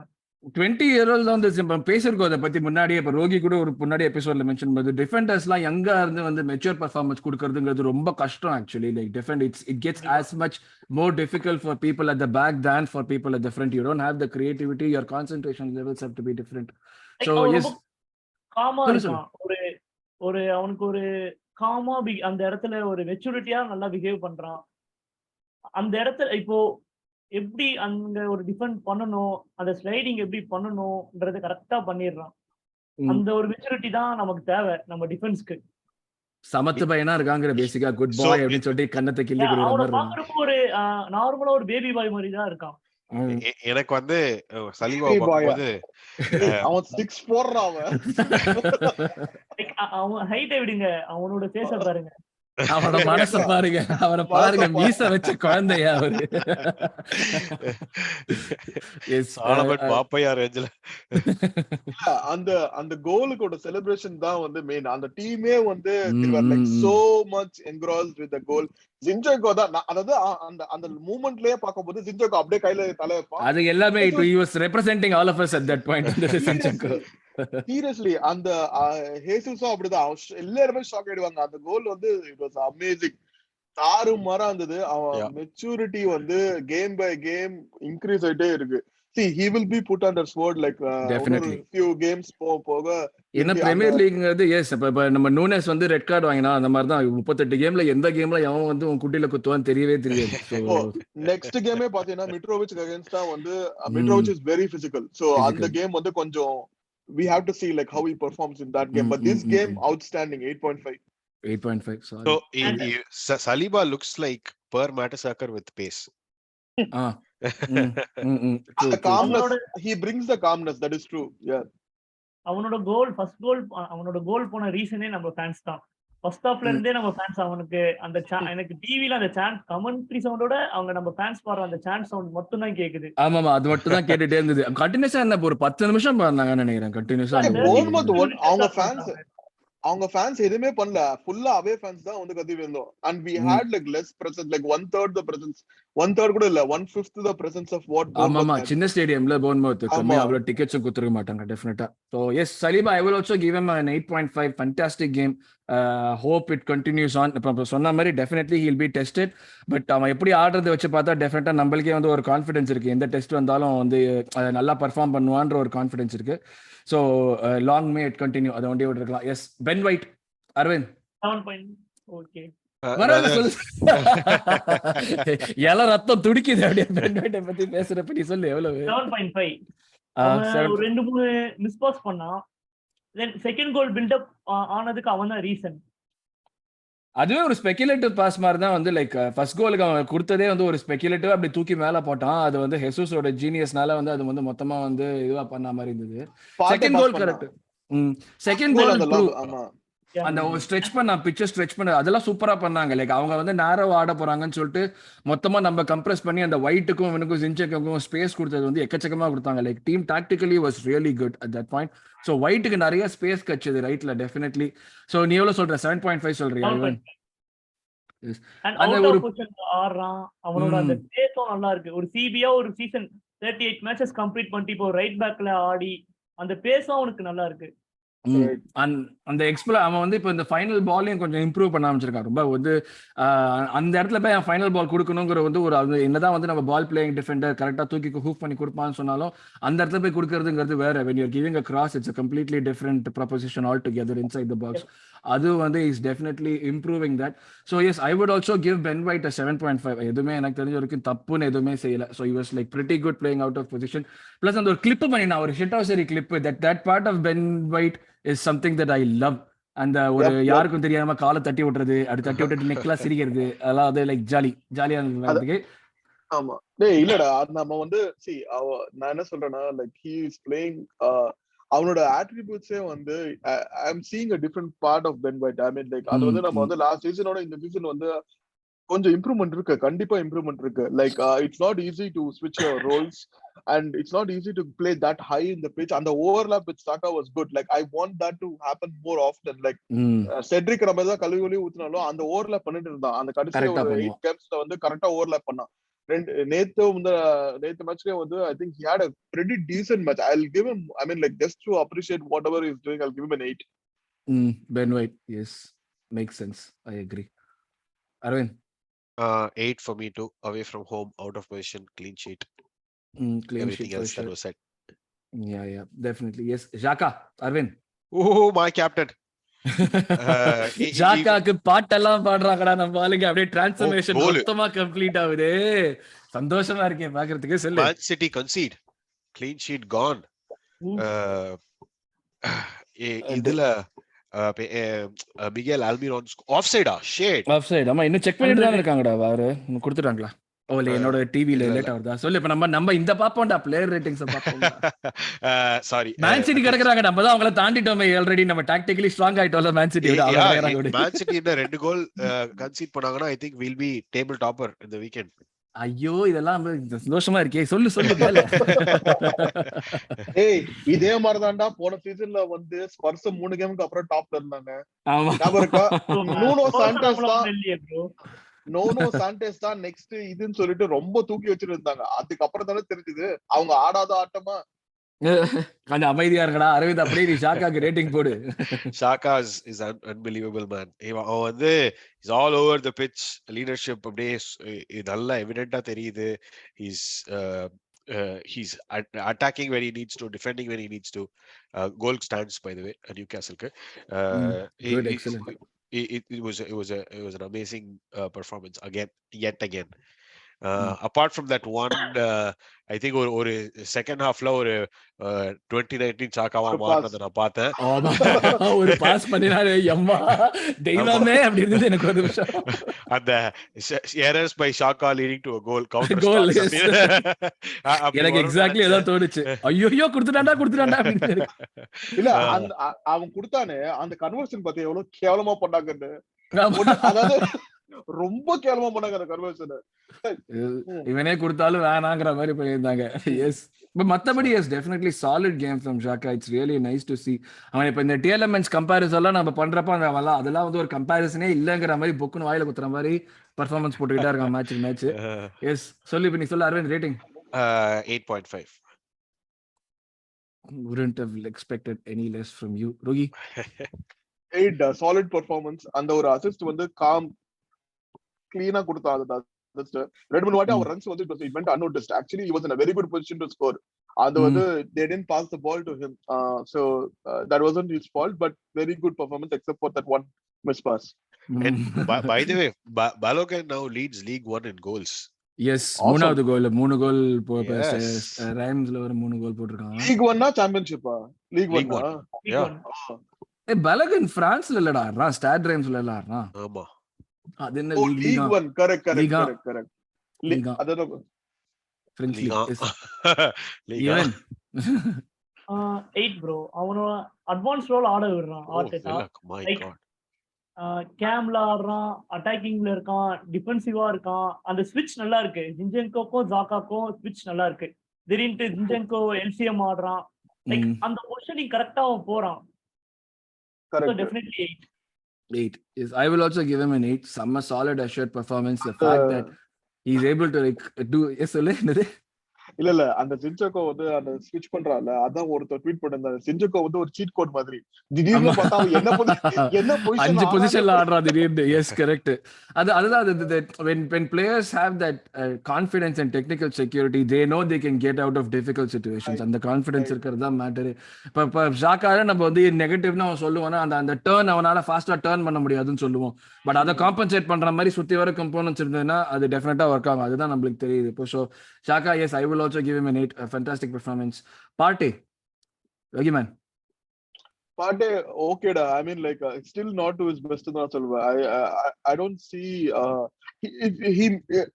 20-year-old தான் வந்து பேசிருக்கோம் அதை பத்தி முன்னாடியே. இப்போ ரோகி கூட ஒரு முன்னாடி எபிசோட்ல மென்ஷன் பண்ணது, டிஃபெண்டர்ஸ்லாம் யங்கா இருந்து வந்து மெச்சூர் பர்ஃபார்மன்ஸ் கொடுக்கறதுங்கிறது ரொம்ப கஷ்டம் actually. Like defend it gets as much more difficult for people at the back than for people at the front. You don't have the creativity, your concentration levels have to be different. So yes, காமா இருக்கான். ஒரு அவனுக்கு ஒரு gamma அந்த இடத்துல ஒரு மெச்சூரிட்டியா நல்லா behave பண்றான். அந்த இடத்துல இப்போ எப்படி அங்க ஒரு டிஃபெண்ட் பண்ணணும், அந்த ஸ்லைடிங் எப்படி பண்ணணும்ன்றது கரெக்டா பண்ணிடுறான். அந்த ஒரு மெச்சூரிட்டி தான் நமக்கு தேவை நம்ம டிஃபென்ஸ்க்கு. சமத்து பையனா இருக்காங்கற பேசிக்கா குட் பாய் அப்படின்னு சொல்லிட்டு கண்ணத்தை கிள்ளி கொடுக்குற மாதிரி இருக்கு. பாக்குறப்போ ஒரு நார்மலா ஒரு பேபி பாய் மாதிரி தான் இருக்கான். எனக்கு வந்து சலீபா பாக்கும்போது அவன் 6'4" அவன் ஹைட் விடுங்க, அவனோட ஃபேஸ பாருங்க, அவனோட மனச பாருங்க, அவரை பாருங்க, மீச வச்ச குழந்தையா அவரு. அந்த கோலுக்கோட செலிப்ரேஷன் தான் வந்து மெயின். அந்த டீமே வந்து so much engrossed with the goal. Zinchenko தான், அதாவது அந்த மூமெண்ட்லயே பாக்கும்போது Zinchenko அப்படியே கையில தலை வைப்பான். அது எல்லாமே he was representing all of us at that point. Zinchenko seriously அந்த ஹேசஸும் அப்படிதான், எல்லாருமே ஷாக் ஆயிடுவாங்க. அந்த கோல் வந்து இட் வாஸ் அமேசிங், தாறுமாறா இருந்தது. அவன் மெச்சூரிட்டி வந்து கேம் பை கேம் இன்க்ரீஸ் ஆயிட்டே இருக்கு. See, he will be put under sword like definitely few games போக. என்ன பிரீமியர் லீக்ங்கிறது எஸ். இப்ப நம்ம நூனஸ் வந்து ரெட் கார்டு வாங்கினா அந்த மாதிரி தான் 38 கேம்ல எந்த கேம்ல எவன் வந்து உன் குட்டில குத்துவான்னு தெரியவே தெரியாது. நெக்ஸ்ட் கேமே பாத்தீங்கன்னா மிட்ரோவிச் அகைன்ஸ்டா வந்து Mitrovic is very physical. So அந்த கேம் வந்து கொஞ்சம் we have to see like how he performs in that game. But this game outstanding. 8.5. So Saliba looks like Per Mertesacker with pace. The calmness, he brings the calmness, that is true. Yeah, அவனோட கோல் போன ரீசனே நம்ம fans தான். First ஹாஃப்ல இருந்தே நம்ம fans அவனுக்கு அந்த எனக்கு டிவில அந்த சான்ஸ் கமெண்ட்ரி சவுண்டோட அவங்க நம்ம ஃபேன்ஸ் பாடுற அந்த சான்ஸ் சவுண்ட் மட்டும் தான் கேக்குது. ஆமாமா, அது மட்டும் தான் கேட்டுட்டே இருந்தது. கண்டினியூஸா என்ன ஒரு 10 நிமிஷம் பாடுனாங்கன்னு நினைக்கிறேன். கண்டினியூஸா அவங்க ஃபேன்ஸ் எதுவுமே பண்ணல, ஃபுல்லா அவே ஃபேன்ஸ் தான் வந்து கத்திட்டு இருந்தோம். And we had like less presence, like 1/3 the presence 1/3 கூட இல்ல, 1/5 the presence of what ஆமா Bournemouth ஆமா had. சின்ன ஸ்டேடியம்ல போர்ன்மவுத் கம்மி ஆமா. அவ்வளவு டிக்கெட்ஸும் கொடுத்துருக்க மாட்டாங்க definitely. So yes Saliba I will also give him an 8.5 fantastic game. Hope it continues on. இப்போ சொன்ன மாதிரி definitely he'll be tested. But அவன் எப்படி ஆடுறதை வச்சு பார்த்தா டெஃபினட்டா நம்மளுக்கே வந்து ஒரு கான்ஃபிடன்ஸ் இருக்கு, எந்த டெஸ்ட் வந்தாலும் வந்து நல்லா பர்ஃபார்ம் பண்ணுவான்ற ஒரு கான்ஃபிடன்ஸ் இருக்கு. So long may it continue, அதை வண்டி விட்டுருக்கலாம். Yes Ben White. Arvind 7. Okay வரல சொல்லு. எல்லாம் ரத்தம் துடிக்குது அப்படியே பென் ஒயிட்டை பத்தி பேசுறப்ப, நீ சொல்லு எவ்வளவு. 7.5. அவன் ஒரு 2-3 மிஸ் பாஸ் பண்ணான். தென் செகண்ட் கோல் பில்டப் ஆனதுக்கு அவன் தான் ரீசன். அதுவே ஒரு ஸ்பெகுலேட்டிவ் பாஸ் மாதிரி தான் வந்து லைக் ஃபர்ஸ்ட் கோலுக்கு அவன் கொடுத்ததே வந்து ஒரு ஸ்பெகுலேட்டிவ் அப்படி தூக்கி மேல போட்டான். அது வந்து ஹெசூஸோட ஜீனியஸ்னால வந்து அது வந்து மொத்தமா வந்து இதுவா பண்ண மாதிரி இருந்தது. Second goal correct. Second goal ஆமா அந்த ஸ்ட்ரெச் பண்ண பிச்சர் ஸ்ட்ரெச் பண்ண அதெல்லாம் சூப்பரா பண்ணாங்க. லைக் அவங்க வந்து நேரோ ஆட போறாங்கன்னு சொல்லிட்டு மொத்தமா நம்ம கம்ப்ரஸ் பண்ணி அந்த ஒயிட்டுக்கும் இவனுக்கும் ஜின்சென்கோக்கும் ஸ்பேஸ் கொடுத்தது வந்து எக்கச்சக்கமா கொடுத்தாங்க. Like team tactically was really good at that point. So ஒயிட்டுக்கு நிறைய ஸ்பேஸ் கிடைச்சது ரைட்ல டெஃபினெட்லி. ஸோ நீ எவ்வளவு சொல்ற? 7.5 சொல்றியா? அந்த ஒரு ஆடுறான், அவனோட அந்த பேஸும் நல்லா இருக்கு. ஒரு சிபியா ஒரு சீசன் 38 மேட்சஸ் கம்ப்ளீட் பண்ணிட்டு இப்போ ரைட் பேக்ல ஆடி அந்த பேஸும் அவனுக்கு நல்லா இருக்கு. அந்த அவன் வந்து இப்போ இந்த ஃபைனல் பாலையும் கொஞ்சம் இம்ப்ரூவ் பண்ண ஆரம்பிச்சிருக்கான். ரொம்ப வந்து அந்த இடத்துல போய் அவன் ஃபைனல் பால் கொடுக்கணுங்கிற வந்து ஒரு அது என்னதான் வந்து நம்ம பால் பிளேயிங் டிஃபெண்டர் கரெக்டாக தூக்கி ஹூப் பண்ணி கொடுப்பான்னு சொன்னாலும் அந்த இடத்துல போய் கொடுக்கறதுங்கிறது வேற. when you're giving a cross it's a completely different proposition altogether inside the box. அது வந்து is definitely improving that. So yes I would also give Ben White 7.5. எதுவுமே எனக்கு தெரிஞ்ச வரைக்கும் தப்புன்னு எதுவுமே செய்யல. So he was like pretty good playing out of position. Plus அந்த ஒரு கிளிப் பண்ணினா ஒரு ஷிட்டாசரி clip that part of Ben White is something that I love. அந்த ஒரு யாருக்கும் தெரியாம காலை தட்டி விட்டுறது, அப்படி தட்டி விட்டுட்டு நெக்லாம் சிரிக்கிறது, அதெல்லாம் அது லைக் ஜாலியா இருந்தது. ஆமா டேய் இல்லடா நம்ம வந்து நான் என்ன சொல்றேன்னா லைக் he is playing அவனோட ஆட்ரிபியூட்ஸே வந்து I am seeing a different part of Ben White. I mean like அது வந்து நம்ம வந்து லாஸ்ட் சீசனோட இந்த சீசன் வந்து கொஞ்சம் இம்ப்ரூவ்மெண்ட் இருக்கு, கண்டிப்பா இம்ப்ரூவ்மெண்ட் இருக்கு. Like it's not easy to ஸ்விட்ச் your roles and it's not easy to play that high in the pitch, and the overlap with Saka was good. Like I want that to happen more often. Like Cedric Ramada கழுவி ஊத்துனாலோ அந்த overlap பண்ணிட்டு இருந்தான். அந்த கடைசில ஒரு 8 கேம்ஸ்ல வந்து கரெக்ட்டா overlap பண்ணான். நேத்து மேட்ச்ல வந்து I think he had a pretty decent match. I'll give him, I mean like just to appreciate whatever he's doing, I'll give him an 8. Ben White, yes, makes sense. I agree. Arun? 8 for me too. Away from home, out of position, clean sheet. Clean Everything sheet else that was said. Yeah, definitely. Yes, Xhaka, Arvind. Oh, my captain. ஜாக்காக்கு பாட்டெல்லாம் பாடுறாங்கடா நம்ம ஆளுங்க. அப்படியே transformation மொத்தமா complete ஆகுது. சந்தோஷமா இருக்கேன் பாக்குறதுக்கு. சொல்லு. Man City concede, clean sheet gone. இதுல மிகேல் ஆல்மிரோன் ஆஃப்சைடா ஷேட் ஆஃப்சைட். ஆமா இன்னும் செக் பண்ணிட்டு தான் இருக்காங்கடா. வாரு கொடுத்துட்டாங்களா? ஓல என்னோட டிவில லேட் ஆகுதா? சொல்லு. இப்ப நம்ம இந்த பாப்போம்டா, பிளேயர் ரேட்டிங்ஸ் பாப்போம். சாரி மேன் சிட்டி கிடக்குறாங்க, நம்ம தான் அவங்கள தாண்டிட்டோமே ஆல்ரெடி. நம்ம டாக்டிக்கலி ஸ்ட்ராங் ஆயிட்டோம்ல மேன் சிட்டி விட. மேன் சிட்டி இந்த 2 கோல் கன்சீட் பண்ணாங்கன்னா I think we'll be table topper in the weekend. ஐயோ இதெல்லாம் சந்தோஷமா இருக்கே. சொல்லு மேல. ஏய் இதே மாதிரி தான்டா போன சீசன்ல வந்து ஸ்பர்ஸ் 3 கேமுக்கு அப்புறம் டாப்ல இருந்தாங்க. ஆமா நோனோ சாண்டேஸ் தான் நெக்ஸ்ட் இதுன்னு சொல்லிட்டு ரொம்ப தூக்கி வச்சிட்டு இருந்தாங்க. அதுக்கப்புறம் தானே தெரிஞ்சது அவங்க ஆடாத ஆட்டமா. கொஞ்சம் அமைதியா இருக்கடா அரவிந்த். அப்படியே நீ ஷாக்காக்கு ரேட்டிங் போடு. ஷாக்கா is unbelievable man. அவன் வந்து is all over the pitch. Leadership அப்படியே நல்லா எவிடென்ட்டா தெரியுது. He's attacking where he needs to, defending where he needs to. Goal stands by the way at Newcastle. Good, excellent. It was an amazing performance yet again. Apart from that one, I think ஒரு second ஹாஃப்ல ஒரு 2019 சாக்காவா மாறினதை நான் பார்த்தேன். ஒரு pass பண்ணினாரு அம்மா தெய்வமே அப்படி இருந்தது எனக்கு ஒரு நிமிஷம். அந்த errors by Xhaka leading to a goal, counter goal. எனக்கு எக்ஸாக்ட்லி ஏதோ தோணுச்சு. ஐயோ குடுத்துட்டான்டா அப்படின்னு. இல்ல அவன் கொடுத்தானே அந்த கன்வர்ஷன் பத்தி எவ்வளவு கேவலமா பண்ணாங்கன்னு. அதாவது ரொம்ப கேவலமா பண்ணாங்க அந்த கன்வர்ஷன். இவனே கொடுத்தாலும் வேணாங்கிற மாதிரி போயிருந்தாங்க. எஸ் பட் மத்தபடி yes definitely solid came from ஜாக்கா. It's really nice to see. அவன் இப்ப இந்த டிஎல்எம்என்ஸ் கம்பேரிசன் எல்லாம் நம்ம பண்றப்ப அதெல்லாம் வந்து ஒரு கம்பேரிசனே இல்லங்கிற மாதிரி பொக்குன்னு வாயில குத்துற மாதிரி பர்ஃபார்மன்ஸ் போட்டுக்கிட்டே இருக்கான் மேட்ச். எஸ் சொல்லு இப்ப நீ சொல்லு Aravind rating. 8.5. wouldn't have expected any less from you, Rogi. 8 solid performance. அந்த ஒரு அசிஸ்ட் வந்து காம் clean ஆ கொடுத்தா அது just ரெண்டு மூணு வாட்டி அவர் ரன்ஸ் வந்து it went unnoticed. Actually he was in a very good position to score. அது வந்து they didn't pass the ball to him. So that wasn't his fault, but very good performance except for that one miss pass. And by the way, Balogun now leads League 1 in goals. S மூணாவது கோல் 3 கோல் ரைம்ஸ்ல ஒரு 3 கோல் போட்டுருக்காங்க. League 1 சாம்பியன்ஷிப்பா? League 1 பலகன் பிரான்ஸ்ல இல்லடா start ரைம்ஸ்ல இல்லடா. ஆமா அது என்ன league 1 correct league அதோ பிரெஞ்ச் லீக் ஈவன் 8 bro. அவனோட அட்வான்ஸ் ரோல் ஆட விடுறான் ஆர்டெட்டா. லைக் கேம்ல ஆடுறான், அட்டாக்கிங்ல இருக்கான், டிஃபென்சிவா இருக்கான். அந்த ஸ்விட்ச் நல்லா இருக்கு. ஜின்சென்கோக்கும் ஜாக்காக்கும் ஸ்விட்ச் நல்லா இருக்கு. திடீர்னு ஜின்சென்கோ எல்சிஎம் ஆடுறான். லைக் அந்த பொசிஷனிங் கரெக்டா அவன் போறான். So definitely 8. Yes, I will also give him an 8. Some solid assured performance. The fact that he is able to like do இல்ல அந்த ஜின்சென்கோ வந்து அந்த ஸ்விட்ச் பண்றான்ல, அதான் ஒருத்தர் ட்வீட் பண்ணிருந்தாரு. ஜின்சென்கோ வந்து ஒரு சீட் கோட் மாதிரி. திடீர்னு பார்த்தா என்ன பொசிஷன் 5 பொசிஷன்ல ஆடுறா திடீர்னு. Yes correct. அதுதான் when players have that confidence and technical security, they know they can get out of difficult situations. அந்த கான்ஃபிடன்ஸ் இருக்கிறது தான் மேட்டர். இப்ப ஜாக்கால நம்ம வந்து நெகட்டிவ்னா அவன் சொல்லுவானா அந்த டர்ன் அவனால ஃபாஸ்டா டர்ன் பண்ண முடியாதுன்னு சொல்லுவோம். பட் அதை காம்பன்சேட் பண்ற மாதிரி சுத்தி வர கம்போனன்ட்ஸ் இருந்ததுன்னா அது டெஃபினட்டா ஒர்க் ஆகும். அதுதான் நம்மளுக்கு தெரியுது. இப்போ so Xhaka, yes, I will also give him an 8. A fantastic performance. Partey, Yogi man. Partey, okay da. I mean, like, still not to his best in the I don't see. He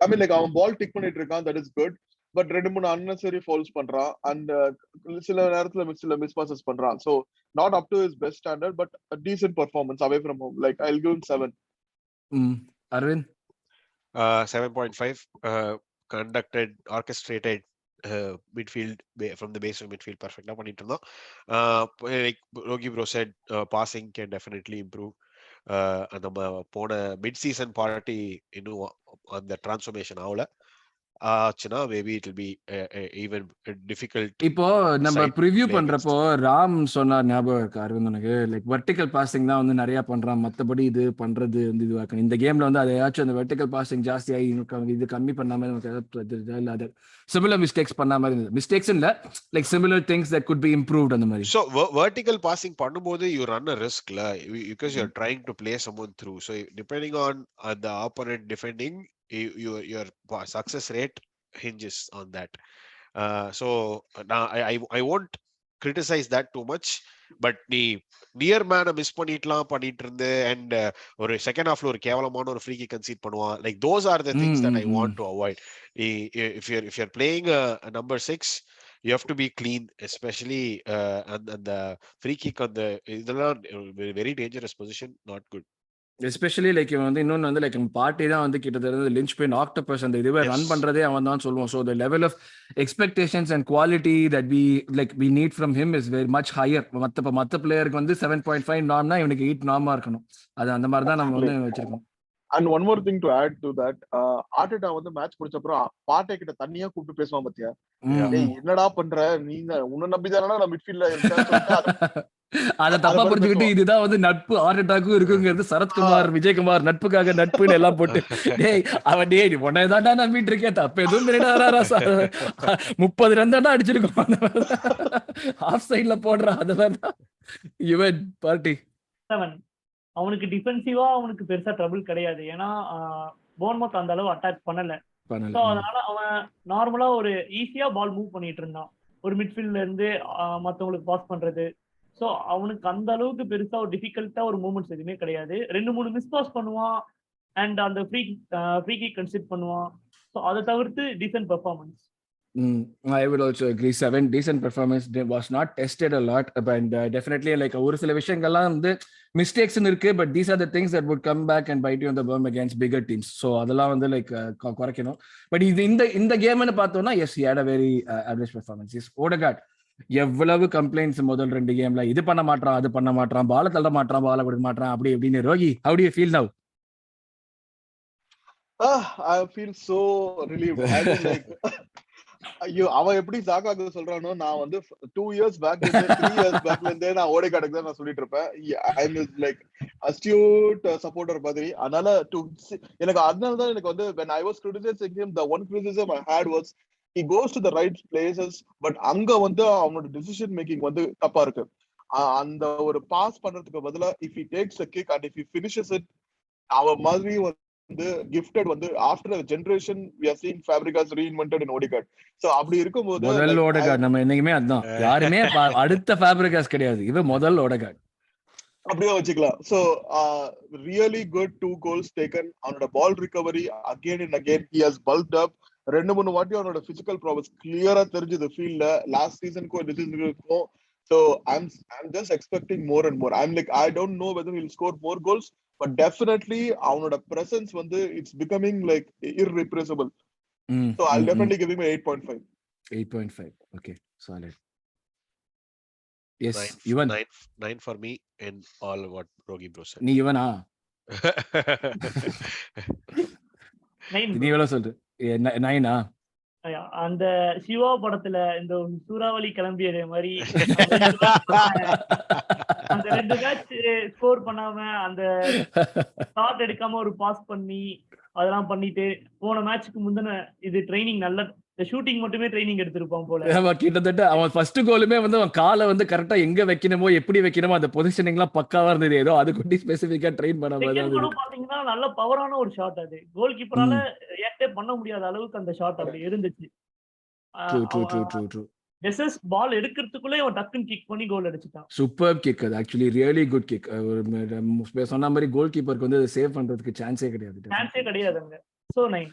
I mean, like, அவன் ball tick பண்ணிட்டு இருக்கான். That is good. But ரெண்டு மூணு unnecessary fouls பண்றான் and சில நேரத்துல miss passes பண்றான். So not up to his best standard, but a decent performance away from home. Like, I'll give him 7. Arvind, 7.5. Conducted, orchestrated midfield from the base of midfield perfect பண்ணிட்டு இருந்தோம். Like Rogi bro said, passing can definitely improve. நம்ம போன mid season party இன்னும் அந்த transformation ஆகல ஆச்சுனா maybe it will be even difficult. இப்போ நம்ம ப்ரிவ்யூ பண்றப்போ ராம் சொன்னார் ஞாபகம் இருக்கு அரவிந்த் உனக்கு? லைக் வெர்டிகல் பாசிங் தான் வந்து நிறைய பண்றான், மத்தபடி இது பண்றது வந்து இதுவா இருக்கு. இந்த கேம்ல வந்து அதையாச்சும் அந்த வெர்டிகல் பாசிங் ஜாஸ்தியாகி இது கம்மி பண்ணாம இல்ல அது சிமிலர் மிஸ்டேக்ஸ் பண்ணாம இருந்தது. மிஸ்டேக்ஸ் இல்ல, like similar things that could be improved அந்த மாதிரி. சோ வெர்டிகல் பாசிங் பண்ணும்போது you run a risk la because you are trying to play someone through, so depending on the opponent defending, your success rate hinges on that. So now I won't criticize that too much, but நீ near மேனை miss பண்ணிட்டு இருந்து and ஒரு second ஹாஃப்ல ஒரு கேவலமான ஒரு free kick conceit பண்ணுவான். Like those are the things that I want to avoid. If you're playing a number 6, you have to be clean, especially and the free kick on the இதெல்லாம் very dangerous position, not good. Especially like இவன் வந்து இன்னொன்று வந்து like party தான் வந்து கிட்டத்தட்ட lynch pain octopus அந்த இதுவே ரன் பண்றதே அவன் தான் சொல்லுவோம். So the level of expectations and quality that we need from him is very much higher. மற்ற பிளேயருக்கு வந்து 7.5 நார்ம்னா இவனுக்கு 8 நார்மா இருக்கணும். அது அந்த மாதிரி தான் நம்ம வந்து வச்சிருக்கோம். And one more thing to add to that, Arteta வந்து மேட்ச் முடிச்ச அப்புறம் Partey கிட்ட தனியா கூப்பிட்டு பேசுவான் பாத்தியா? டேய் என்னடா பண்ற நீங்க, உன்ன நம்பி தானடா நான் மிட்ஃபீல்ட்ல இருக்கேன். அத தப்பா புரிஞ்சுக்கிட்டு இதுதான் வந்து நட்பு ஆர்டெட்டாக்கும் இருக்குங்கிறது. சரத்குமார் விஜயகுமார் நட்புக்காக நட்புன்னு எல்லாம் போட்டு டேய் அவன் டேய் உன்னைதான்டா நம்பிட்டு இருக்கேன், தப்பு எதுவும் 30 ரன் தான்டா அடிச்சிருக்கோம் ஆஃப் சைட்ல போடுறா. அதெல்லாம் யுவன் பார்ட்டி 7. அவனுக்கு டிஃபென்சிவா அவனுக்கு பெருசா ட்ரபிள் கிடையாது. ஏன்னா போர்ன்மவுத் அந்த அளவு அட்டாக் பண்ணல. ஸோ அதனால அவன் நார்மலா ஒரு ஈஸியா பால் மூவ் பண்ணிட்டு இருந்தான் ஒரு மிட்ஃபீல்ட்ல இருந்து மற்றவங்களுக்கு பாஸ் பண்றது. ஸோ அவனுக்கு அந்த அளவுக்கு பெருசா ஒரு டிஃபிகல்ட்டா ஒரு மூவ்மெண்ட்ஸ் எதுவுமே கிடையாது. 2-3 மிஸ் பாஸ் பண்ணுவான் அண்ட் அந்த ஃப்ரீ கிக் கன்சிடர் பண்ணுவான். ஸோ அதை தவிர்த்து decent performance. I would also agree 7. Decent performance. Was not tested a lot, but definitely like ஒரு சில விஷயங்கள்லாம் வந்து மிஸ்டேக்ஸ் இருக்கு, but these are the things that would come back and bite you on the bum against bigger teams. So அதெல்லாம் வந்து like குறைக்கணும். But இது இந்த கேம்னு பார்த்தோம்னா yes, he had a very average performance. Yes, Odegaard எவ்வளவு complaints முதல் 2 கேம்ல, இது பண்ண மாட்டான் அது பண்ண மாட்டான், பால தள்ள மாட்டான் பால கொடுக்க மாட்டான் அப்படி எப்படின்னு. ரோகி, how do you feel now? I feel so relieved. I mean, like, ஐயோ அவன் எப்படி சாக்காக்கு சொல்றானோ, நான் வந்து 2 years பேக்ல இருந்து 3 years பேக்ல இருந்தே நான் ஓடேகார்டுக்கு தான் நான் சொல்லிட்டு இருப்பேன். I am like astute supporter மாதிரி. அதனால எனக்கு அதனால தான் எனக்கு வந்து when I was criticizing him, the one criticism I had was he goes to the right places, but அங்க வந்து அவனோட decision making வந்து தப்பா இருக்கு. அந்த ஒரு பாஸ் பண்றதுக்கு பதிலா if he takes a kick and if he finishes it, அவன் மாதிரி வந்து கிஃப்டட் வந்து after a generation we are seeing Fabregas reinvented in Odegaard. So அப்படி இருக்கும்போது முதல் ஓடகார்ட் நம்ம என்னைக்குமே அதான், யாருமே அடுத்த Fabregas கிடையாது, இவன் முதல் ஓடகார்ட் அப்படியே வச்சுக்கலாம். So really good 2 goals taken. அவனோட பால் recovery again and again he has bulked up. 2-3 வாட்டி அவனோட பிசிக்கல் ப்ராப்ளம்ஸ் கிளியரா தெரிஞ்சது ஃபீல்ட்ல. லாஸ்ட் சீசனுக்கும் இந்த சீசனுக்கும். So I'm just expecting more and more. I'm like, I don't know whether he'll score more goals, but definitely அவனோட presence வந்து it's becoming like irrepressible. So I'll definitely give him a 8.5. 8.5. Okay, solid. Yes, 9, Yuvan. 9 for me and all what Rogi bro said. நீ Yuvan ஆ? நீ எவ்வளவு சொல்ற? 9 ஆ? அந்த சிவா படத்துல இந்த சூறாவளி கிளம்பியதே மாதிரி அந்த 2 மேட்ச் ஸ்கோர் பண்ணாம அந்த ஷாட் எடுக்காம ஒரு பாஸ் பண்ணி அதெல்லாம் பண்ணிட்டு போன மேட்ச்க்கு முந்தின இது ட்ரைனிங் நல்ல ஷூட்டிங் மட்டுமே ட்ரைனிங் எடுத்திருப்பான் போல. ஆமா, கிட்டத்தட்ட அவன் ஃபர்ஸ்ட் கோலுமே வந்து அவன் காலை வந்து கரெக்டா எங்க வைக்கணுமோ எப்படி வைக்கணுமோ அந்த பொசிஷனிங் எல்லாம் பக்காவா இருந்தது. ஏதோ அது கொண்டு ஸ்பெசிபிக்கா ட்ரெயின் பண்ண மாதிரி பாத்தீங்கன்னா நல்ல பவரான ஒரு ஷாட். அது கோல் கீப்பரால ரியாக்டே பண்ண முடியாத அளவுக்கு அந்த ஷாட் அப்படி இருந்துச்சு. ஜெசஸ் பால் எடுக்கிறதுக்குள்ளே அவன் டக்குன்னு கிக் பண்ணி கோல் அடிச்சிட்டான். Super kick. அது ஆக்சுவலி ரியலி குட் கிக். சொன்ன மாதிரி கோல் கீப்பருக்கு வந்து சேவ் பண்றதுக்கு சான்ஸே கிடையாது அங்க. சோ 9.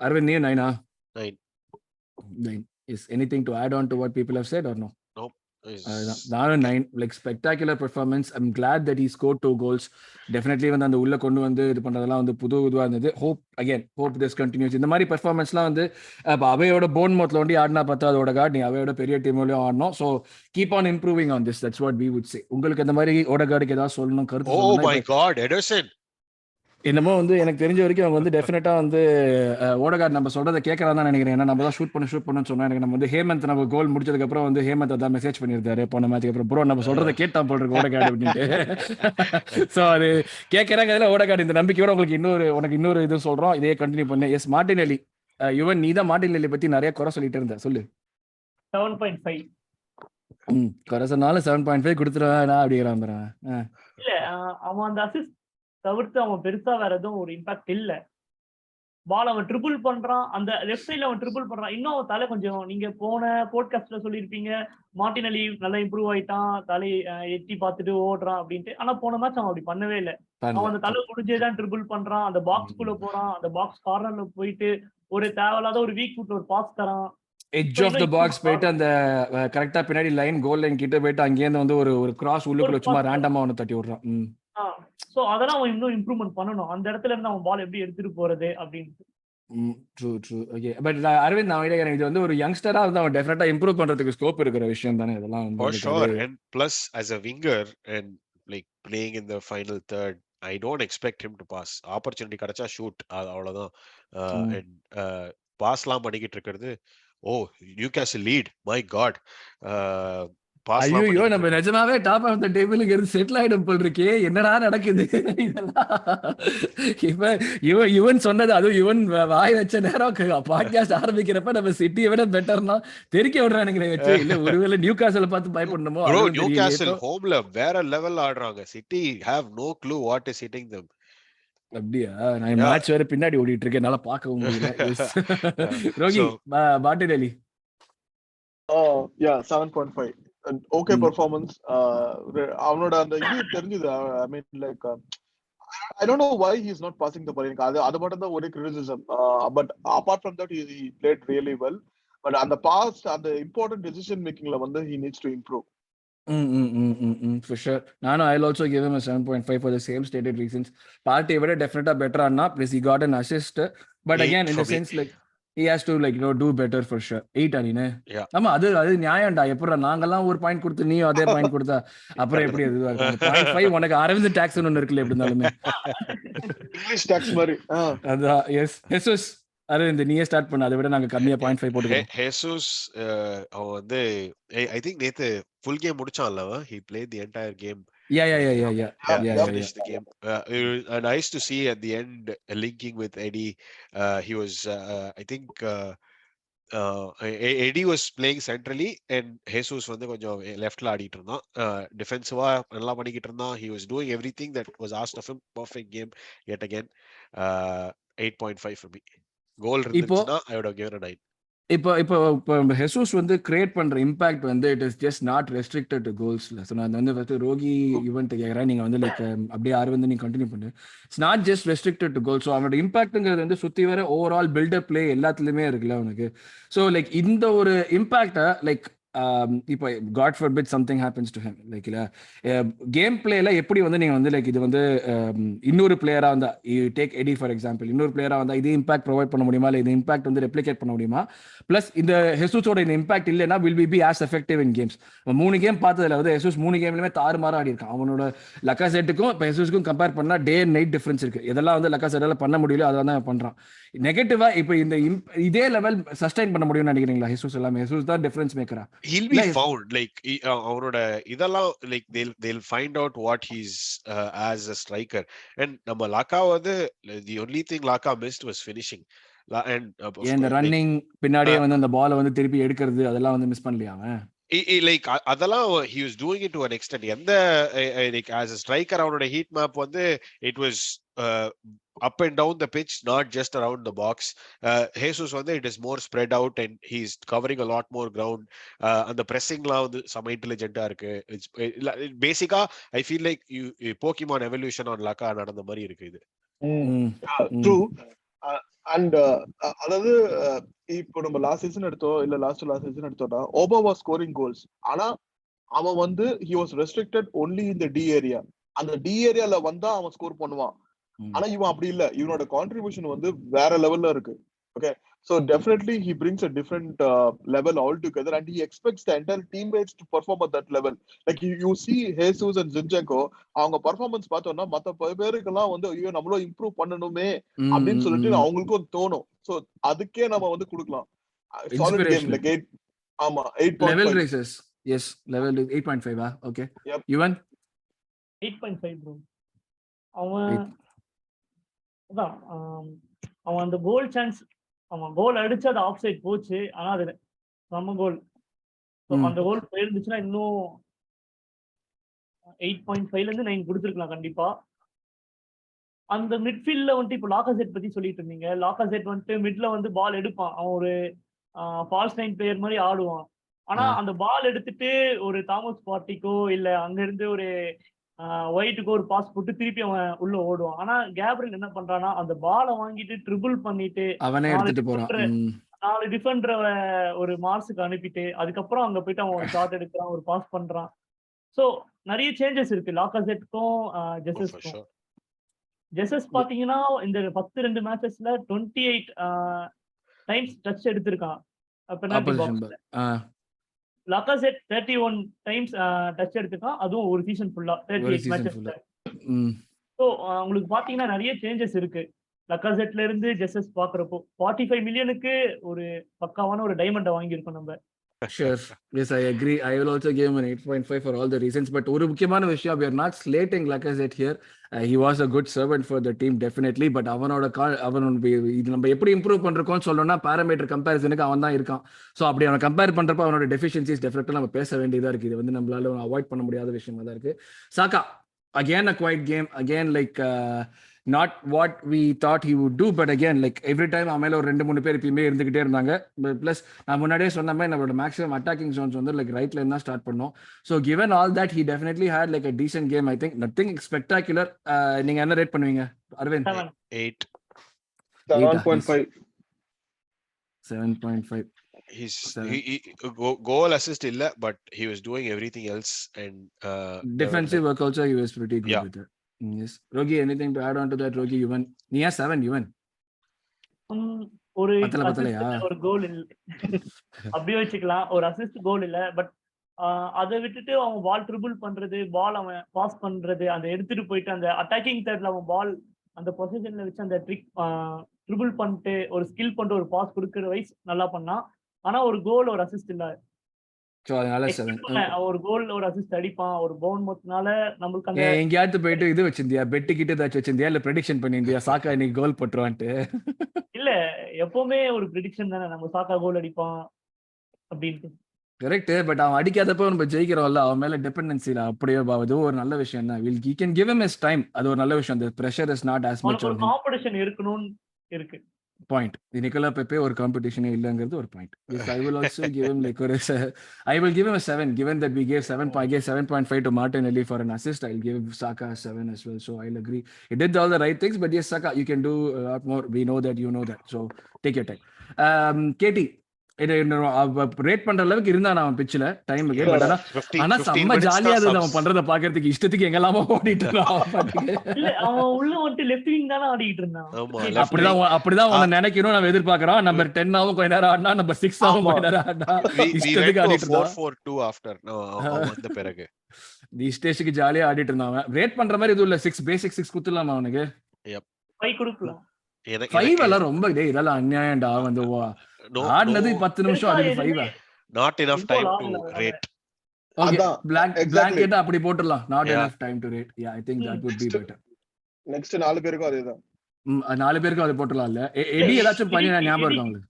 அரவிந்த், நீ 9 ஆ? 9. Is anything to add on to what people have said or no? Nope. நானும் 9. Like spectacular performance. I'm glad that he scored 2 goals. Definitely வந்து அந்த உள்ள கொண்டு வந்து இது பண்றதெல்லாம் வந்து புதுவா இருந்தது. Hope this continues. இந்த மாதிரி பெர்ஃபார்மன்ஸ்லாம் வந்து அவையோட போர்ன்மவுத்ல வந்து ஆடினா பார்த்தா அதோட கார்டு நீ அவையோட பெரிய டீம்லயும் ஆடணும். So keep on improving on this. That's what we would say. உங்களுக்கு இந்த மாதிரி ஓடகார்டுக்கு ஏதாவது சொல்லணும் கருத்து? Oh my god, Ederson. என்னமோ வந்து எனக்கு தெரிஞ்ச வரைக்கும் அவங்க வந்து டெஃபினட்டா வந்து ஓடகார்டு நம்ம சொல்றதை கேட்கறான்னு தான் நினைக்கிறேன். ஏன்னா நம்ம தான் ஷூட் பண்ணு சொன்னா எனக்கு நம்ம வந்து ஹேமந்த் நம்ம கோல் முடிச்சதுக்கு அப்புறம் வந்து ஹேமந்த் அதான் மெசேஜ் பண்ணியிருந்தாரு போன மேட்சுக்கு அப்புறம், ப்ரோ நம்ம சொல்றதை கேட்டான் போல் இருக்கு ஓடகார்டு அப்படின்ட்டு. ஸோ அது கேட்கறாங்க. அதில் ஓடகார்டு இந்த நம்பிக்கையோட உனக்கு இன்னொரு இது சொல்றோம், இதே கண்டினியூ பண்ணு. S, Martinelli. யுவன், நீ தான் மார்டினெல்லி பத்தி நிறைய குறை சொல்லிட்டு இருந்த, சொல்லு. 7.5. குறை சொன்னாலும் 7.5 கொடுத்துருவேன் அப்படிங்கிறான். இல்ல அவன் அந்த அசிஸ்ட் தவிர்த்து அவன் பெருசா வேற எதுவும் ஒரு இம்பாக்ட் இல்ல. பால் அவன் ட்ரிபிள் பண்றான், அந்த லெஃப்ட் சைட்ல அவன் ட்ரிபிள் பண்றான். இன்னும் அவன் தலை கொஞ்சம், நீங்க போன போட்காஸ்ட்ல சொல்லியிருப்பீங்க மார்டினெல்லி நல்லா இம்ப்ரூவ் ஆயிட்டான், தலை எட்டி பார்த்துட்டு ஓடுறான் அப்படின்ட்டு. ஆனா போன மேட்ச் அவன் அப்படி பண்ணவே இல்லை. அவன் அந்த தலை முடிஞ்சேதான் ட்ரிபிள் பண்றான், அந்த பாக்ஸ்குள்ள போறான், அந்த பாக்ஸ் கார்னர்ல போயிட்டு ஒரு தேவையில்லாத ஒரு வீக் ஃபுட் ஒரு பாஸ் தரான். எட்ஜ் ஆஃப் த பாக்ஸ் போயிட்டு அந்த கரெக்டா பின்னாடி லைன் கோல் லைன் கிட்ட போயிட்டு அங்கேருந்து வந்து ஒரு கிராஸ் உள்ளுக்குள்ள சும்மா ரேண்டமா அவனை தட்டி விடுறான். சோ அதெல்லாம் அவன் இன்னும் இம்ப்ரூவ்மெண்ட் பண்ணணும். அந்த இடத்துல இருந்து அவன் பால் எப்படி எடுத்துட்டு போறது அப்படின்ட்டு. ட்ரூ. ஓகே, பட் அரவிந்த், நான் இது வந்து ஒரு யங்ஸ்டரா வந்து அவன் டெஃபினட்டா இம்ப்ரூவ் பண்றதுக்கு ஸ்கோப் இருக்கிற விஷயம் தானே இதெல்லாம் வந்து. For sure. And plus as a winger and like playing in the final third, I don't expect him to pass. Opportunity கிடைச்சா ஷூட், அவ்வளவுதான். And பாஸ்லாம் பண்ணிக்கிட்டு இருக்கிறது. Newcastle lead, my God. ஐயோ, நம்ம நிஜமாவே டாப் ஆஃப் த டேபிளுக்கு இருந்து செட்டில் ஆயிடும் போல் இருக்கே. என்னடா நடக்குது இதெல்லாம்? இவன் சொன்னது, அதுவும் இவன் வாய் வச்ச நேரம் பாட்காஸ்ட் ஆரம்பிக்கிறப்ப நம்ம சிட்டியை விட பெட்டர்னா தெரிக்க விடுறானுங்க வச்சு. இல்ல ஒருவேளை நியூகாசில் பார்த்து பயப்படணுமோ? நியூகாசில் ஹோம்ல வேற லெவல் ஆடுறாங்க. City have no clue what is hitting them. அப்படியா? நான் மேட்ச் வேற பின்னாடி ஓடிட்டு இருக்கேன், என்னால பார்க்கவும் முடியல. ரோகி, மார்டினெல்லி. Yeah, 7.5. Okay performance. அவனோட அந்த இது தெரிஞ்சது. I mean like I don't know why he's not passing the ball. அது மட்டும் தான் ஒரே criticism. But apart from that he played really well. But அந்த pass, அந்த important decision makingல வந்து he needs to improve. For sure. I'll also give him a 7.5 for the same stated reasons. Partey விட definitely better ஆனா, plus he got an assist. But again in the sense like he has to like do better for sure. 8 அடினே. Yeah. ஆமா அது நியாயம்டா. எப்பறா நாங்கெல்லாம் ஒரு point கொடுத்து நீயும் அதே point கொடுத்தா அப்புறம் எப்படி அதுவா இருக்கும்? அந்த 0.5 உனக்கு அரவிந்த் டாக்ஸ் ஒன்னு இருக்குல்ல எப்படி இருந்தாலுமே. இங்கிலீஷ் டாக்ஸ் மாதிரி. அதான் எஸ் ஹெசஸ் அரவிந்த் நீயே ஸ்டார்ட் பண்ண. அதை விட நாங்க கம்மியா 0.5 போட்டுக்கிறோம். ஹெசஸ் அவன் வந்து I think நேத்து full game முடிச்சான்ல. He played the entire game. Yeah. Finished the game. Nice to see at the end linking with Eddie. He was I think Eddie was playing centrally and Jesus வந்து கொஞ்சம் லெஃப்ட்ல ஆடிட்டு இருந்தான். டிஃபென்சிவா நல்லா பண்ணிக்கிட்டு இருந்தான். He was doing everything that was asked of him. Perfect game yet again. 8.5 for me. கோல் இருந்துச்சுன்னா I would have given a 9. இப்போ ஹெசூஸ் வந்து கிரியேட் பண்ற இம்பாக்ட் வந்து it is just not restricted to கோல்ஸ்ல. ஸோ நான் வந்து ஃபர்ஸ்ட் ரோகி event கேட்குறேன். நீங்க வந்து லைக் அப்படியே அரவிந்த் நீங்க கண்டினியூ பண்ணு. It's not just restricted to goals. So அவனோட இம்பாக்ட்ங்கிறது வந்து சுத்தி வர ஓவரால் பில்டப் பிளே எல்லாத்துலயுமே இருக்குல்ல அவனுக்கு. ஸோ லைக் இந்த ஒரு இம்பாக்டை லைக் இப்போ God forbid something happens to him like இல்ல கேம் பிளேல எப்படி வந்து நீங்க வந்து லைக் இது வந்து இன்னொரு பிளேயரா வந்தா டேக் எடி ஃபார் எக்ஸாம்பிள் இன்னொரு பிளேயரா வந்தா இது இம்பாக்ட் ப்ரொவைட் பண்ண முடியுமா, இல்லை இது இம்பாக்ட் வந்து ரெப்ளிகேட் பண்ண முடியுமா? பிளஸ் இந்த ஹெசூஸோட இந்த இம்பாக்ட் இல்லைன்னா will be as effective in games. 3 game பார்த்ததுல வந்து ஹெசூஸ் 3 கேம்லயுமே தாறுமாறா ஆடி இருக்கான். அவனோட லக்காசெட்டுக்கும் இப்போ ஹெசூஸ்க்கும் கம்பேர் பண்ணா டே அண்ட் நைட் டிஃபரன்ஸ் இருக்கு. எதெல்லாம் வந்து லக்காசெட்டால பண்ண முடியல அதெல்லாம் தான் பண்றான். நெகட்டிவா இப்போ இந்த இதே லெவல் சஸ்டைன் பண்ண முடியும்னு நினைக்கிறீங்களா? ஹெசூஸ் எல்லாமே ஹெசூஸ் தான் difference மேக்கரா? He'll be found like அவனோட இதெல்லாம் like they'll find out what he's as a striker. And நம்ம லாக்கா வந்து the only thing லாக்கா missed was finishing. And இந்த ரன்னிங் பின்னாடியே வந்து அந்த பாலை வந்து திருப்பி எடுக்கிறது அதெல்லாம் வந்து மிஸ் பண்ணலையா அவன்? like அதெல்லாம் he was doing it to an extent. எந்த like as a striker அவனோட heat map வந்து it was up and down the pitch, not just around the box. Jesus வந்து it is more spread out and he's covering a lot more ground. And the pressing la வந்து some intelligent இருக்கு. It's basically I feel like you Pokemon evolution on Laka நடந்த மாதிரி இருக்கு இது. True. And அதாவது இப்போ நம்ம லாஸ்ட் சீசன் எடுத்தோம் இல்ல லாஸ்ட் சீசன் எடுத்தோம்னா ஓபா வாஸ் ஸ்கோரிங் கோல்ஸ். ஆனா அவன் வந்து he was restricted only in the D area. அந்த D ஏரியால வந்தா அவன் ஸ்கோர் பண்ணுவான். ஆனா இவன் அப்படி இல்ல. இவனோட கான்ட்ரிபியூஷன் வந்து வேற லெவல்ல இருக்கு. Okay, so definitely he brings a different level altogether and he expects the entire teammates to perform at that level. Like you see Jesus and Zinchenko அவங்க பெர்ஃபார்மன்ஸ் பார்த்தோம்னா மத்த பேருக்கெல்லாம் வந்து ஐயோ நம்மளும் இம்ப்ரூவ் பண்ணணுமே அப்படின்னு சொல்லிட்டு அவங்களுக்கும் தோணும். சோ அதுக்கே நம்ம வந்து கொடுக்கலாம். Solid game like 8. ஆமா 8.5 level raises. Yes level 8.5. Okay Yuvan 8.5 bro. அவன் அந்த கோல் சான்ஸ் அவன் கோல் அடிச்சு அது ஆஃப் சைட் போச்சு. ஆனா அது நம்ம கோல். அந்த கோல் போயிருந்துச்சுன்னா இன்னும் 8.5ல இருந்து 9 கொடுத்துருக்கலாம் கண்டிப்பா. அந்த மிட்ஃபீல்ட்ல வந்துட்டு இப்போ லாக்காசெட் பத்தி சொல்லிட்டு இருந்தீங்க. லாக்காசெட் வந்துட்டு மிட்ல வந்து பால் எடுப்பான். அவன் ஒரு ஃபால்ஸ் 9 பிளேயர் மாதிரி ஆடுவான். ஆனா அந்த பால் எடுத்துட்டு ஒரு தாமஸ் பார்ட்டிக்கோ இல்ல அங்க இருந்து ஒரு ஒயிட்டுக்கு ஒரு பாஸ் போட்டு திருப்பி அவன் உள்ள ஓடுவான். ஆனா கேப்ரியல் என்ன பண்றான்னா அந்த பாலை வாங்கிட்டு ட்ரிபிள் பண்ணிட்டு அவனே எடுத்துட்டு போறான். 4 டிஃபெண்டரை ஒரு மார்ஸுக்கு அனுப்பிட்டு அதுக்கப்புறம் அங்க போயிட்டு அவன் ஷாட் எடுக்கிறான், ஒரு பாஸ் பண்றான். சோ நிறைய சேஞ்சஸ் இருக்கு லாக்காசெட்க்கும் ஜெசஸ்க்கும். ஜெசஸ் பாத்தீங்கன்னா இந்த 10 மேட்சஸ்ல 28 டைம்ஸ் டச் எடுத்திருக்கான் பெனால்டி பாக்ஸ்ல. லாக்காசெட் 31 டைம்ஸ் டச் எடுத்துக்கான். அதுவும் ஒரு சீசன் ஃபுல்லா 38 மேட்சஸ்ல. சோ உங்களுக்கு பாத்தீங்கன்னா நிறைய சேஞ்சஸ் இருக்கு லாக்காசெட்ல இருந்து ஜெசஸ் பாக்குறப்போ. 45 மில்லியனுக்கு ஒரு பக்காவான ஒரு டைமண்டை வாங்கியிருக்கோம் நம்ம. Sure. Yes, I agree. I will also give him an 8.5 for all the reasons. But ஒரு முக்கியமான விஷயம், we are not slating Lacazette here. He was a good servant for the team definitely. But அவனோட இது நம்ம எப்படி improve பண்றோம்னு சொல்லணும்னா parameter கம்பேரிசனுக்கு அவன் தான் இருக்கான். ஸோ அப்படி அவனை கம்பேர் பண்றப்ப அவனோட டெஃபிஷியன்சிஸ் டெஃபினெட்லா நம்ம பேச வேண்டியதா இருக்கு. இது வந்து நம்மளால அவாய்ட் பண்ண முடியாத விஷயமா தான் இருக்கு. சாக்கா again a quiet game, again like not what we thought he would do, but again like every time மேல ஒரு 2-3 பேர் இப்பயுமே இருந்துகிட்டே இருந்தாங்க. பிளஸ் நான் முன்னாடியே சொன்ன மாதிரி நம்மளோட மேக்ஸிமம் அட்டாக்கிங் ஜோன்ஸ் வந்து லைக் ரைட் லைன் தான் ஸ்டார்ட் பண்ணோம். So given all that he definitely had like a decent game. I think nothing spectacular. நீங்க என்ன ரேட் பண்ணுவீங்க Aravind? 8. 7.5. 7.5. goal assist illa, but he was doing everything else and defensive work also he was pretty good with it. Yes. Rogi, anything to add on to that? Rogi, Yuvan? Yeah, 7 Yuvan. ஒரு பத்தலையா? assist ஒரு கோல் இல்ல. அப்படியே வச்சுக்கலாம். ஒரு assist கோல் இல்ல. But அதை விட்டுட்டு அவன் பால் ட்ரிபிள் பண்றது, பால் அவன் பாஸ் பண்றது, அந்த எடுத்துட்டு போயிட்டு அந்த அட்டாக்கிங் தேர்ட்ல அவன் பால் அந்த பொசிஷன்ல வச்சு அந்த ட்ரிபிள் பண்ணிட்டு ஒரு ஸ்கில் பண்ணிட்டு ஒரு பாஸ் கொடுக்குற வைஸ் நல்லா பண்ணான். ஆனா ஒரு கோல் ஒரு அசிஸ்ட் இல்ல. சோ அதனால ஒரு கோல் ஒரு அசிஸ்ட் அடிப்பான். ஒரு பவுன்மவுத்னால நம்மளுக்கு அந்த எங்கேயாவது போயிட்டு இது வச்சிருந்தியா, பெட்டு கிட்ட ஏதாச்சும் வச்சிருந்தியா, இல்ல ப்ரெடிக்ஷன் பண்ணிருந்தியா சாக்கா இன்னைக்கு கோல் போட்டுருவான்ட்டு? இல்ல, எப்பவுமே ஒரு ப்ரெடிக்ஷன் தானே, நம்ம சாக்கா கோல் அடிப்பான் அப்படின்ட்டு. கரெக்ட். பட் அவன் அடிக்காதப்போ நம்ம ஜெயிக்கிறோம்ல, அவன் மேல டிபெண்டன்சில அப்படியே அது ஒரு நல்ல விஷயம் தான். He can give him his time. அது ஒரு நல்ல விஷயம். The pressure is not as much on him. Competition இருக்கணும்னு இருக்கு. பாயிண்ட். நிக்கோலா பெப்பே ஒரு காம்படிஷனே இல்லங்கிறது ஒரு point. Yes, I will also give him like I will give him a 7 given that we gave 7.5 to Martinelli for an assist. I'll give Saka a 7 as well. So I'll agree. He did all the right things, but yes, Saka, you can do a lot more. We know that, you know that. So take your time. KT rate பண்ற அளவுக்கு இருந்தான் அவன் பிச்சில் டைமுக்கு. But ஆனா செம்ம ஜாலியா இருந்தது அவன் பண்றத பாக்குறதுக்கு. இஷ்டத்துக்கு எங்கெல்லாமோ ஓடிட்டு இருந்தான். அவன் உள்ள வந்துட்டு லெஃப்ட் விங் தானே ஆடிட்டு இருந்தான். அப்படிதான் அவனை நினைக்கணும் நம்ம எதிர்பார்க்கிறோம். நம்பர் 10 ஆவும் கொஞ்ச நேரம் ஆடினா, நம்பர் 6 ஆவும் கொஞ்ச நேரம் ஆடினா, இஷ்டத்துக்கு ஆடிட்டு இருந்தான். 4-4-2 ஆஃப்டர் வந்த பிறகு இஷ்டத்துக்கு ஜாலியா ஆடிட்டு இருந்தான். ரேட் பண்ற மாதிரி எதுவும் இல்ல. 6 பேசிக் 6 குத்துலாமா அவனுக்கு? 5 கொடுக்கலாம். 5 எல்லாம் ரொம்ப இதெல்லாம் அநியாயம்டா. வந்து ஆடினது 10 நிமிஷம், அதுக்கு 5 not enough time to rate. Okay, blanket அப்படி போட்டுறலாம். Not enough time to rate. Yeah, I think that would be better. Next 4 பேருக்கும் அதேதான். 4 பேருக்கும் அது போட்டுறலாம். இல்ல எடி ஏதாச்சும் பண்ணி ஞாபகம் இருக்கா உங்களுக்கு?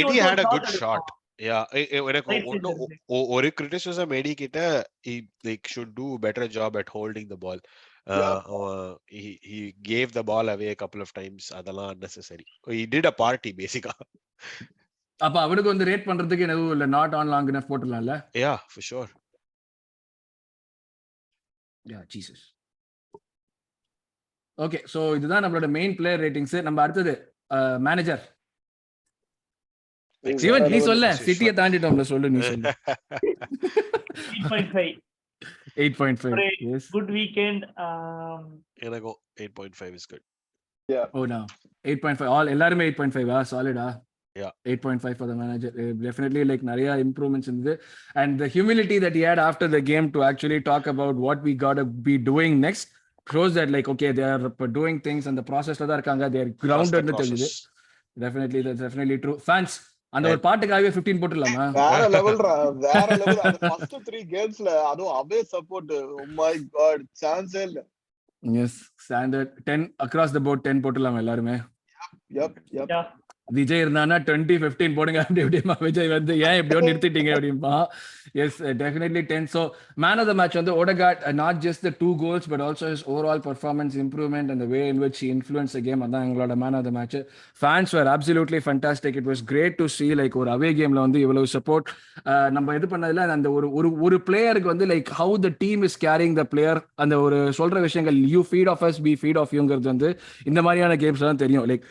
Eddie had a good shot. Yeah, எனக்கு ஒரு criticism Eddie கிட்ட, he like should do better job at holding the ball. He gave the ball away a couple of times. அதெல்லாம் unnecessary. He did a party basically. அப்ப அவனுக்கு வந்து rate பண்றதுக்கு எதுவும் இல்ல. நாட் ஆன் லாங் எனஃப் போட்டுறலாம்ல? Yeah, for sure. Yeah, Jesus. Okay, so இதுதான் நம்மளோட மெயின் பிளேயர் ரேட்டிங்ஸ். நம்ம அடுத்தது மேனேஜர். ஜீவன் நீ சொல்ல, சிட்டியை தாண்டிட்டோம்ல, சொல்லு நீ சொல்லு. 8.5. 8.5. Yes. Good weekend. எனக்கு 8.5 is good. Yeah. Oh no. 8.5. All எல்லாரும் 8.5 solid. Yeah. 8.5 for the manager. Definitely like நிறைய improvements in this, and the humility that he had after the game to actually talk about what we got to be doing next shows that like okay, they are doing things and the process la da irukanga, they are grounded nu theludhu. Definitely, that's definitely true. Fans அந்த ஒரு பாட்டுக்காகவே 15 போட்டுடலாமா? வேற லெவல்ரா, வேற level. அந்த first 3 கேம்ஸ்ல அதுவும் away support. Oh my god, chance இல்ல. Yes, standard 10 across the board. 10 போட்டுடலாமா எல்லாருமே? Yep. விஜய் இருந்தானா 20-15 போடுங்க அப்படி எப்படிமா விஜய் வந்து ஏன் எப்படியோ நிறுத்திட்டீங்க அப்படின்பா. Yes, definitely 10. So man of the match வந்து Odegaard, not just the 2 goals but also his overall performance improvement and the way in which he influence the game. அதான் எங்களோட man of the match. Fans were absolutely fantastic. It was great to see like ஒரு away கேம்ல வந்து இவ்வளவு support நம்ம இது பண்ணதுல அந்த ஒரு பிளேயருக்கு வந்து like how the team is carrying the player, அந்த ஒரு சொல்ற விஷயங்கள், you feed off us, we feed off யூங்கிறது வந்து இந்த மாதிரியான கேம்ஸ் தான் தெரியும். லைக்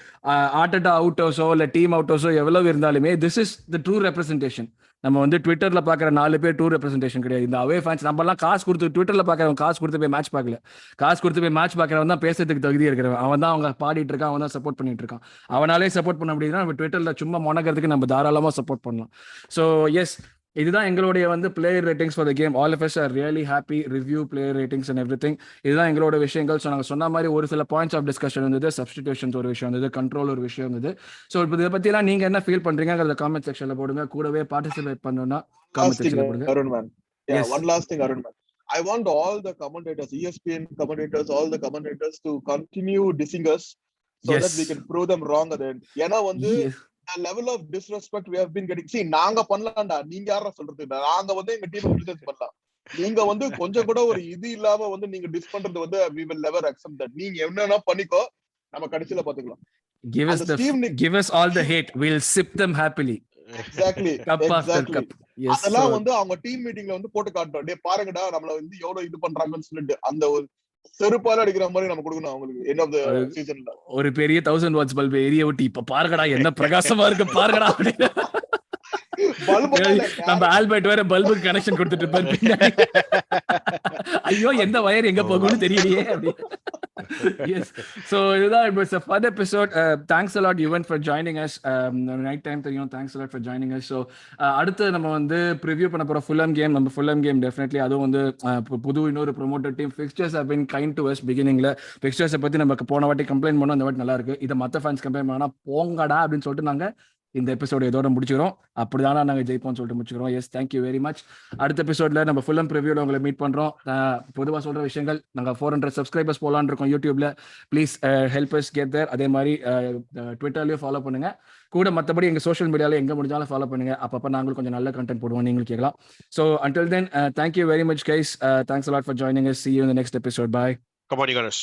ஆர்டெட்டா அவுட்டர்ஸோ இல்ல டீம் அவுட்டர்ஸோ எவ்வளவு இருந்தாலுமே this is the true representation. நம்ம வந்து ட்விட்டர்ல பாக்குற 4 பேர் ட்ரூ ரெப்ரசன்டேஷன் கிடையாது. இந்த அவே ஃபேன்ஸ் நம்ம எல்லாம் காசு கொடுத்து ட்விட்டர்ல பாக்குறவன் காசு கொடுத்து போய் மேட்ச் பார்க்கல. காசு கொடுத்து போய் மேட்ச் பார்க்கறவன் தான் பேசுறதுக்கு தகுதி இருக்கிறவன். அவன் தான் அவங்க பாடிட்டு இருக்கான், அவன் தான் சப்போர்ட் பண்ணிட்டு இருக்கான். அவனாலே சப்போர்ட் பண்ண முடியுதுன்னா நம்ம ட்விட்டர்ல சும்மா முனகிறதுக்கு நம்ம தாராளமா சப்போர்ட் பண்ணலாம். ஸோ எஸ், இதுதான் எங்களுடைய வந்து player ratings for the game. All of us are really happy. Review player ratings and everything. இதுதான் எங்களோட விஷயங்கள். ஸோ நாங்கள் சொன்ன மாதிரி ஒரு சில பாயிண்ட்ஸ் ஆஃப் டிஸ்கஷன் இருந்தது. சப்ஸ்டிடியூஷன்ஸ் ஒரு விஷயம் இருந்தது, கண்ட்ரோல் ஒரு விஷயம் இருந்தது. ஸோ இப்போ இதை பற்றிலாம் நீங்கள் என்ன ஃபீல் பண்ணுறீங்க காமெண்ட் செக்ஷனில் போடுங்க. கூடவே பார்ட்டிசிபேட் பண்ணணும்னா காமெண்ட் செக்ஷனில் போடுங்க. Arun man. Yeah, one last thing, Arun man. I want all the commentators, ESPN commentators, all the commentators to continue dissing us so that we can prove them wrong at the end. ஏன்னா வந்து the level of disrespect we have been getting. See, நாங்க பண்ணலாம்டா, நீங்க யாரா சொல்றது? நாங்க வந்து எங்க team criticise பண்ணலாம். நீங்க வந்து கொஞ்சம் கூட ஒரு இது இல்லாம வந்து நீங்க டிஸ் பண்றது வந்து we will never accept that. நீங்க என்னன்னா பண்ணிக்கோ, நம்ம கடைசில பாத்துக்கலாம். Give us all the hate, we'll sip them happily. Exactly. Cup after cup. Yes. அதெல்லாம் வந்து அவங்க டீம் மீட்டிங்ல வந்து போட்டு காட்டுறோம். டேய் பாருங்கடா, நம்மள வந்து எவ்வளவு இது பண்றாங்கன்னு சொல்லிட்டு அந்த ஒரு செருப்பால அடிக்கிற மாதிரி நம்ம கொடுக்கணும் அவங்களுக்கு. end of the seasonல ஒரு பெரிய 1000 வாட்ஸ் பல்பு எரிய விட்டு இப்ப பாருங்கடா என்ன பிரகாசமா இருக்கு பாருங்கடா அப்படின்னு நம்ம ஆல்பர்ட் வேற பல்புக்கு கனெக்ஷன் கொடுத்துட்டு இருப்பாரு. ஐயோ எந்த வயர் எங்க போகும்னு தெரியலையே அப்படி. Yes. So it was a fun episode. Thanks a lot, Yuvan, for joining us. Night time தெரியும். Thanks a lot for joining us. So அடுத்து நம்ம வந்து ப்ரிவ்யூ பண்ண போற ஃபுல்ஹாம் கேம். நம்ம ஃபுல்ஹாம் கேம் டெஃபினெட்லி அதுவும் வந்து புது இன்னொரு promoted team. Fixtures have been kind to us பிகினிங்ல. ஃபிக்ஸ்சர்ஸை பத்தி நமக்கு போன வாட்டி கம்ப்ளைண்ட் பண்ணோம், இந்த வாட்டி நல்லா இருக்கு. இதை மற்ற ஃபேன்ஸ் கம்ப்ளைண்ட் பண்ணா போங்கடா அப்படின்னு சொல்லிட்டு நாங்க இந்த எபிசோட இதோட முடிச்சுக்கிறோம். அப்படிதானா நாங்க ஜெயிப்போம்னு சொல்லிட்டு முடிச்சுக்கிறோம். Yes, thank you very much. அடுத்த எபிசோட்ல நம்ம ஃபுல்ஹாம் ப்ரிவ்யூல உங்களை மீட் பண்றோம். பொதுவா சொல்ற விஷயங்கள், நாங்க 400 சப்ஸ்கிரைபர்ஸ் போலான்னு இருக்கோம் யூடியூப்ல. ப்ளீஸ் ஹெல்ப் அஸ் கெட் தேர். அதே மாதிரி ட்விட்டர்லயும் ஃபாலோ பண்ணுங்க. கூட மற்றபடி எங்க சோஷியல் மீடியால எங்க முடிஞ்சாலும் ஃபாலோ பண்ணுங்க. அப்பப்ப நாங்களும் கொஞ்சம் நல்ல கண்டென்ட் போடுவோம், நீங்களும் கேட்கலாம். So until then, thank you very much guys. Thanks a lot for joining us. See you in the next episode. Bye. Come on, you guys.